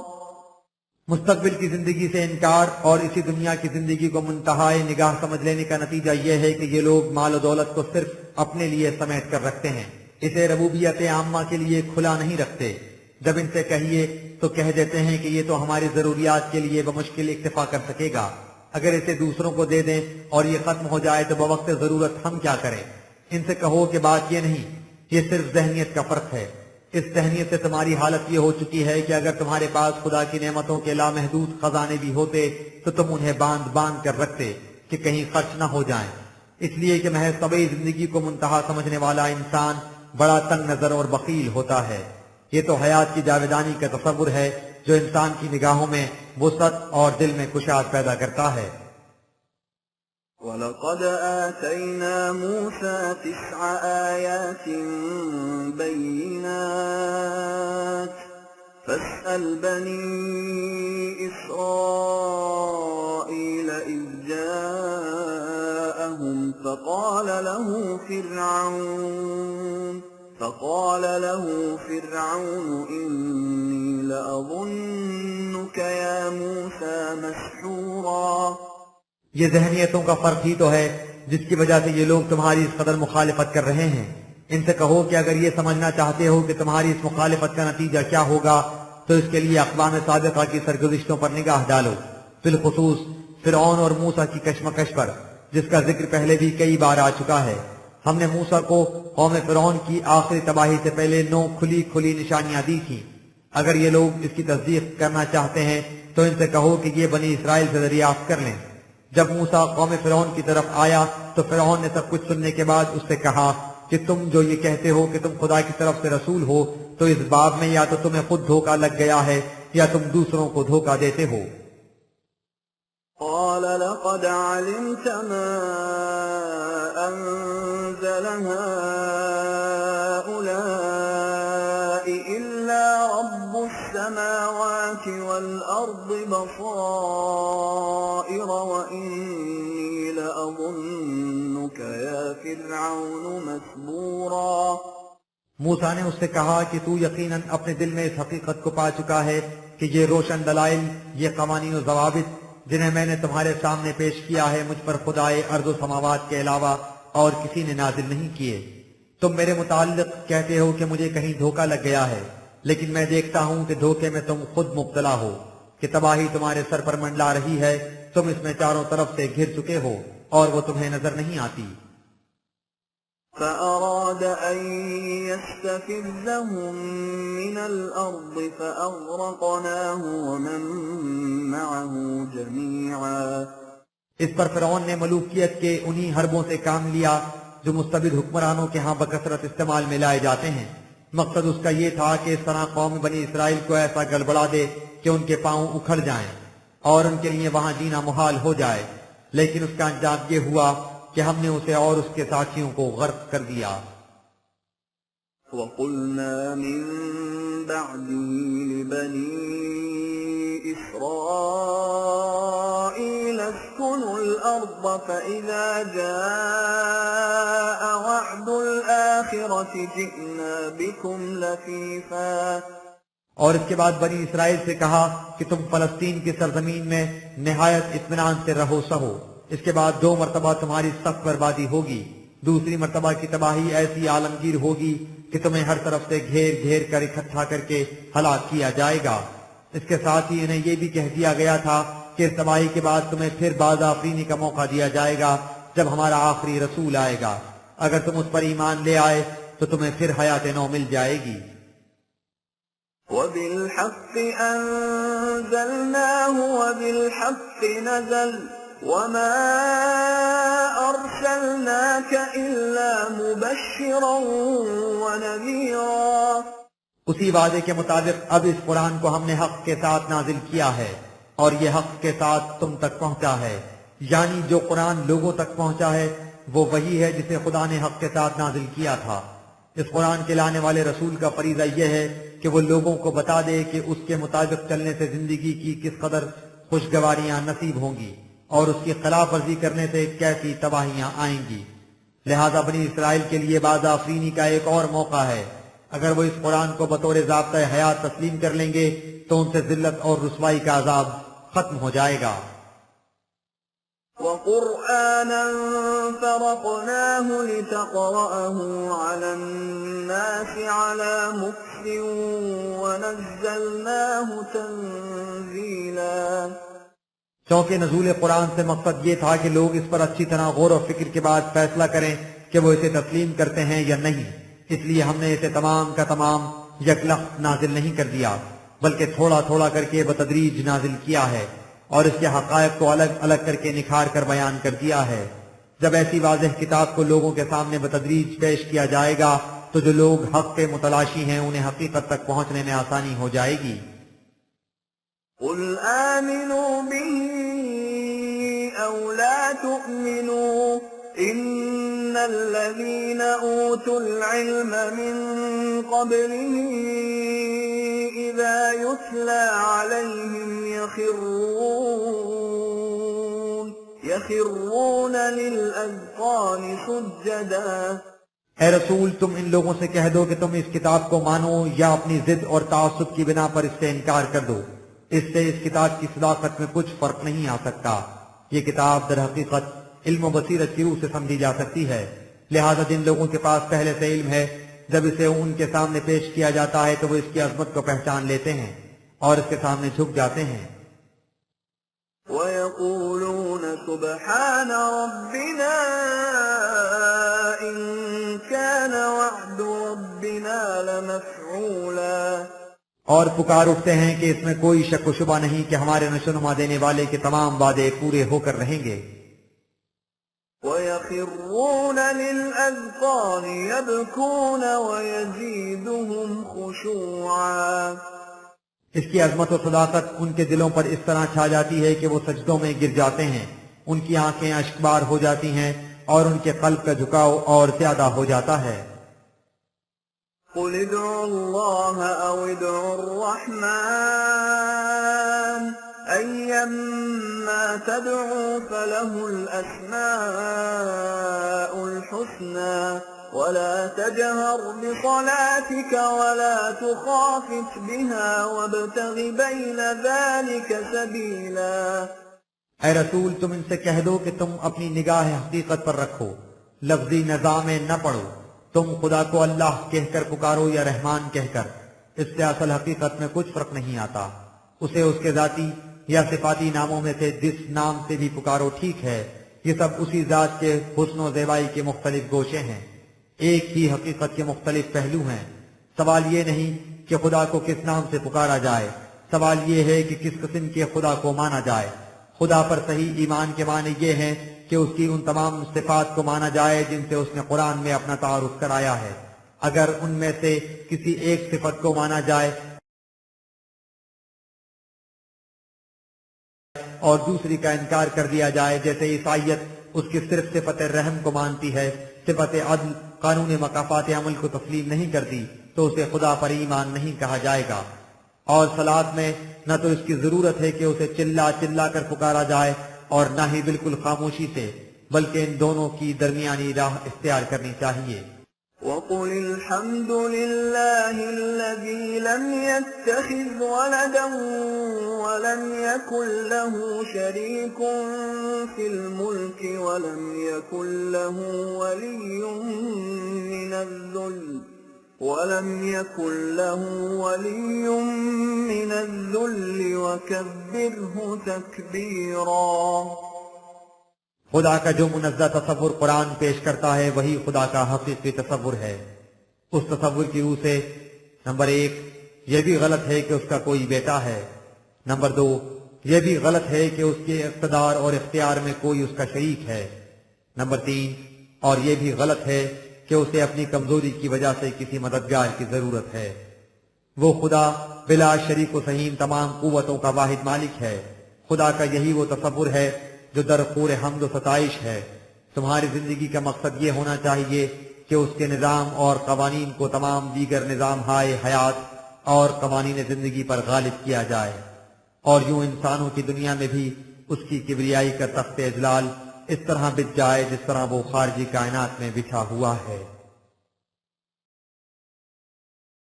Speaker 2: مستقبل کی زندگی سے انکار اور اسی دنیا کی زندگی کو منتہائے نگاہ سمجھ لینے کا نتیجہ یہ ہے کہ یہ لوگ مال و دولت کو صرف اپنے لیے سمیٹ کر رکھتے ہیں، اسے ربوبیت عامہ کے لیے کھلا نہیں رکھتے۔ جب ان سے کہیے تو کہہ دیتے ہیں کہ یہ تو ہماری ضروریات کے لیے بمشکل اکتفا کر سکے گا، اگر اسے دوسروں کو دے دیں اور یہ ختم ہو جائے تو بوقت ضرورت ہم کیا کریں۔ ان سے کہو کہ بات یہ نہیں، یہ صرف ذہنیت کا فرق ہے۔ اس ذہنیت سے تمہاری حالت یہ ہو چکی ہے کہ اگر تمہارے پاس خدا کی نعمتوں کے لامحدود خزانے بھی ہوتے تو تم انہیں باندھ باندھ کر رکھتے کہ کہیں خرچ نہ ہو جائیں، اس لیے کہ محض طبعی زندگی کو منتہا سمجھنے والا انسان بڑا تنگ نظر اور بخیل ہوتا ہے۔ یہ تو حیات کی جاویدانی کا تصور ہے جو انسان کی نگاہوں میں وسعت اور دل میں کشاد پیدا کرتا ہے۔
Speaker 1: وَلَقَدْ آتَيْنَا مُوسَى 9 آيَاتٍ بَيِّنَاتٍ فَاسْأَلْ بَنِي إِسْرَائِيلَ إِذْ جَاءَهُمْ فقال له فرعون إني لأظنك يا موسى مسحورا۔
Speaker 2: یہ ذہنیتوں کا فرق ہی تو ہے جس کی وجہ سے یہ لوگ تمہاری اس قدر مخالفت کر رہے ہیں۔ ان سے کہو کہ اگر یہ سمجھنا چاہتے ہو کہ تمہاری اس مخالفت کا نتیجہ کیا ہوگا تو اس کے لیے اقوام سابقہ کی سرگزشتوں پر نگاہ ڈالو، بالخصوص فرعون اور موسیٰ کی کشمکش پر، جس کا ذکر پہلے بھی کئی بار آ چکا ہے۔ ہم نے موسیٰ کو قوم فرعون کی آخری تباہی سے پہلے 9 کھلی کھلی نشانیاں دی تھیں۔ اگر یہ لوگ اس کی تصدیق کرنا چاہتے ہیں تو ان سے کہو کہ یہ بنی اسرائیل سے دریافت کر لیں۔ جب موسیٰ قوم فرعون کی طرف آیا تو فرعون نے سب کچھ سننے کے بعد اس سے کہا کہ تم جو یہ کہتے ہو کہ تم خدا کی طرف سے رسول ہو تو اس باب میں یا تو تمہیں خود دھوکہ لگ گیا ہے یا تم دوسروں کو دھوکہ دیتے ہو۔
Speaker 1: قال لقد علمت ما أنزل هؤلاء إلا رب السماوات والأرض بصائر وإني لأظنك يا فرعون مسبورا۔
Speaker 2: موسیٰ نے اس سے کہا کہ تو یقیناً اپنے دل میں اس حقیقت کو پا چکا ہے کہ یہ روشن دلائل، یہ قوانین و ضوابط جنہیں میں نے تمہارے سامنے پیش کیا ہے مجھ پر خدائے ارض و سماوات کے علاوہ اور کسی نے نازل نہیں کیے۔ تم میرے متعلق کہتے ہو کہ مجھے کہیں دھوکہ لگ گیا ہے، لیکن میں دیکھتا ہوں کہ دھوکے میں تم خود مبتلا ہو، کہ تباہی تمہارے سر پر منڈلا رہی ہے، تم اس میں چاروں طرف سے گھر چکے ہو اور وہ تمہیں نظر نہیں آتی۔
Speaker 1: فأراد أن يستفزهم من الأرض فأغرقناه ومن معه جميعا۔
Speaker 2: اس پر فرعون نے ملوکیت کے انہی حربوں سے کام لیا جو مستبد حکمرانوں کے ہاں بکثرت استعمال میں لائے جاتے ہیں۔ مقصد اس کا یہ تھا کہ اس طرح قوم بنی اسرائیل کو ایسا گڑبڑا دے کہ ان کے پاؤں اکھڑ جائیں اور ان کے لیے وہاں جینا محال ہو جائے، لیکن اس کا انجام یہ ہوا کہ ہم نے اسے اور اس کے ساتھیوں کو غرق کر دیا۔
Speaker 1: وَقُلْنَا مِن بَعْدِهِ لِبَنِي إِسْرَائِيلَ اسْكُنُوا الْأَرْضَ فَإِذَا جَاءَ وَعْدُ الْآخِرَةِ جِئْنَا بِكُمْ لَفِيفًا۔
Speaker 2: اور اس کے بعد بنی اسرائیل سے کہا کہ تم فلسطین کی سرزمین میں نہایت اطمینان سے رہو سہو، اس کے بعد 2 مرتبہ تمہاری سخت بربادی ہوگی، دوسری مرتبہ کی تباہی ایسی عالمگیر ہوگی کہ تمہیں ہر طرف سے گھیر گھیر کر اکٹھا کر کے ہلاک کیا جائے گا۔ اس کے ساتھ ہی انہیں یہ بھی کہہ دیا گیا تھا کہ اس تباہی کے بعد تمہیں پھر باز آفرینی کا موقع دیا جائے گا جب ہمارا آخری رسول آئے گا، اگر تم اس پر ایمان لے آئے تو تمہیں پھر حیات نو مل جائے گی۔
Speaker 1: وبالحق أنزلناه وبالحق نزل وما أرسلناك إلا مبشرا ونذيرا.
Speaker 2: اسی وعدے کے مطابق اب اس قرآن کو ہم نے حق کے ساتھ نازل کیا ہے اور یہ حق کے ساتھ تم تک پہنچا ہے. یعنی جو قرآن لوگوں تک پہنچا ہے وہ وہی ہے جسے خدا نے حق کے ساتھ نازل کیا تھا. اس قرآن کے لانے والے رسول کا فریضہ یہ ہے کہ وہ لوگوں کو بتا دے کہ اس کے مطابق چلنے سے زندگی کی کس قدر خوشگواریاں نصیب ہوں گی اور اس کی خلاف ورزی کرنے سے کیسی تباہیاں آئیں گی. لہذا بنی اسرائیل کے لیے باز آفرینی کا ایک اور موقع ہے. اگر وہ اس قرآن کو بطور ضابطۂ حیات تسلیم کر لیں گے تو ان سے ذلت اور رسوائی کا عذاب ختم ہو جائے گا.
Speaker 1: وقرآنا فرقناه لتقرأه على الناس على مكث ونزلناه تنزيلا.
Speaker 2: چونکہ نزول قرآن سے مقصد یہ تھا کہ لوگ اس پر اچھی طرح غور و فکر کے بعد فیصلہ کریں کہ وہ اسے تسلیم کرتے ہیں یا نہیں. اس لیے ہم نے اسے تمام کا تمام یکلخت نازل نہیں کر دیا بلکہ تھوڑا تھوڑا کر کے بتدریج نازل کیا ہے اور اس کے حقائق کو الگ الگ کر کے نکھار کر بیان کر دیا ہے. جب ایسی واضح کتاب کو لوگوں کے سامنے بتدریج پیش کیا جائے گا تو جو لوگ حق کے متلاشی ہیں انہیں حقیقت تک پہنچنے میں آسانی ہو جائے گی.
Speaker 1: قل آمنوا به أو لا تؤمنوا إن الذين أوتوا العلم من قبله إذا يتلى عليهم يخرون للأذقان سجدا.
Speaker 2: اے رسول تم ان لوگوں سے کہہ دو کہ تم اس کتاب کو مانو یا اپنی ضد اور تعصب کی بنا پر اس سے انکار کر دو. اس سے اس کتاب کی صداقت میں کچھ فرق نہیں آ سکتا. یہ کتاب در حقیقت علم و بصیرت کی روح سے سمجھی جا سکتی ہے. لہذا جن لوگوں کے پاس پہلے سے علم ہے جب اسے ان کے سامنے پیش کیا جاتا ہے تو وہ اس کی عظمت کو پہچان لیتے ہیں اور اس کے سامنے جھک جاتے ہیں.
Speaker 1: وَيَقُولُونَ سُبْحَانَ رَبِّنَا إِن كَانَ وَعْدُ رَبِّنَا لَمَفْعُولًا.
Speaker 2: اور پکار اٹھتے ہیں کہ اس میں کوئی شک و شبہ نہیں کہ ہمارے نشوونما دینے والے کے تمام وعدے پورے ہو کر رہیں گے.
Speaker 1: وَيَخِرُّونَ لِلْأَذْقَانِ يَبْكُونَ وَيَزِيدُهُمْ خُشُوعًا.
Speaker 2: اس کی عظمت و صداقت ان کے دلوں پر اس طرح چھا جاتی ہے کہ وہ سجدوں میں گر جاتے ہیں. ان کی آنکھیں اشکبار ہو جاتی ہیں اور ان کے قلب کا جھکاؤ اور زیادہ ہو جاتا ہے.
Speaker 1: قُلِ ادْعُوا اللَّهَ أَوِ ادْعُوا الرَّحْمَٰنَ أَيَّمَّا تَدْعُوا فَلَهُ الْأَسْمَاءُ الْحُسْنَى وَلَا تَجْهَرْ بِصَلَاتِكَ وَلَا تُخَافِتْ بِهَا وَابْتَغِ بَيْنَ ذَلِكَ سَبِيلًا.
Speaker 2: اے رسول تم ان سے کہہ دو کہ تم اپنی نگاہ حقیقت پر رکھو، لفظی نظام نہ پڑھو. تم خدا کو اللہ کہہ کر پکارو یا رحمان کہہ کر، اس سے اصل حقیقت میں کچھ فرق نہیں آتا. اسے اس کے ذاتی یا صفاتی ناموں میں سے جس نام سے بھی پکارو ٹھیک ہے. یہ سب اسی ذات کے حسن و زیبائی کے مختلف گوشے ہیں، ایک ہی حقیقت کے مختلف پہلو ہیں. سوال یہ نہیں کہ خدا کو کس نام سے پکارا جائے، سوال یہ ہے کہ کس قسم کے خدا کو مانا جائے. خدا پر صحیح ایمان کے معنی یہ ہیں کہ اس کی ان تمام صفات کو مانا جائے جن سے اس نے قرآن میں اپنا تعارف کرایا ہے. اگر ان میں سے کسی ایک صفت کو مانا جائے اور دوسری کا انکار کر دیا جائے، جیسے عیسائیت اس کی صرف صفت رحم کو مانتی ہے، صفت عدل قانون مکافات عمل کو تسلیم نہیں کرتی، تو اسے خدا پر ایمان نہیں کہا جائے گا. اور صلاۃ میں نہ تو اس کی ضرورت ہے کہ اسے چلا چلا کر پکارا جائے اور نہ ہی بالکل خاموشی سے، بلکہ ان دونوں کی درمیانی راہ اختیار کرنی چاہیے.
Speaker 1: وَقُلِ الْحَمْدُ لِلَّهِ الَّذِي لَمْ يَتَّخِذْ وَلَدًا وَلَمْ يَكُنْ لَهُ شَرِيكٌ فِي الْمُلْكِ وَلَمْ يَكُنْ لَهُ وَلِيٌّ مِّنَ الذُّلِّ وَكَبِّرْهُ تَكْبِيرًا.
Speaker 2: خدا کا جو منزہ تصور قرآن پیش کرتا ہے وہی خدا کا حقیقی تصور ہے. اس تصور کی روح سے نمبر 1 یہ بھی غلط ہے کہ اس کا کوئی بیٹا ہے۔ نمبر 2، یہ بھی غلط ہے کہ اس کے اقتدار اور اختیار میں کوئی اس کا شریک ہے۔ نمبر 3، اور یہ بھی غلط ہے کہ اسے اپنی کمزوری کی وجہ سے کسی مددگار کی ضرورت ہے۔ وہ خدا بلا شریک و سہیم تمام قوتوں کا واحد مالک ہے۔ خدا کا یہی وہ تصور ہے جو درخور حمد و ستائش ہے۔ تمہاری زندگی کا مقصد یہ ہونا چاہیے کہ اس کے نظام اور قوانین کو تمام دیگر نظام ہائے حیات اور قوانین زندگی پر غالب کیا جائے، اور یوں انسانوں کی دنیا میں بھی اس کی کبریائی کا تخت اذلال اس طرح بچھ جائے جس طرح وہ خارجی کائنات میں بچھا ہوا ہے۔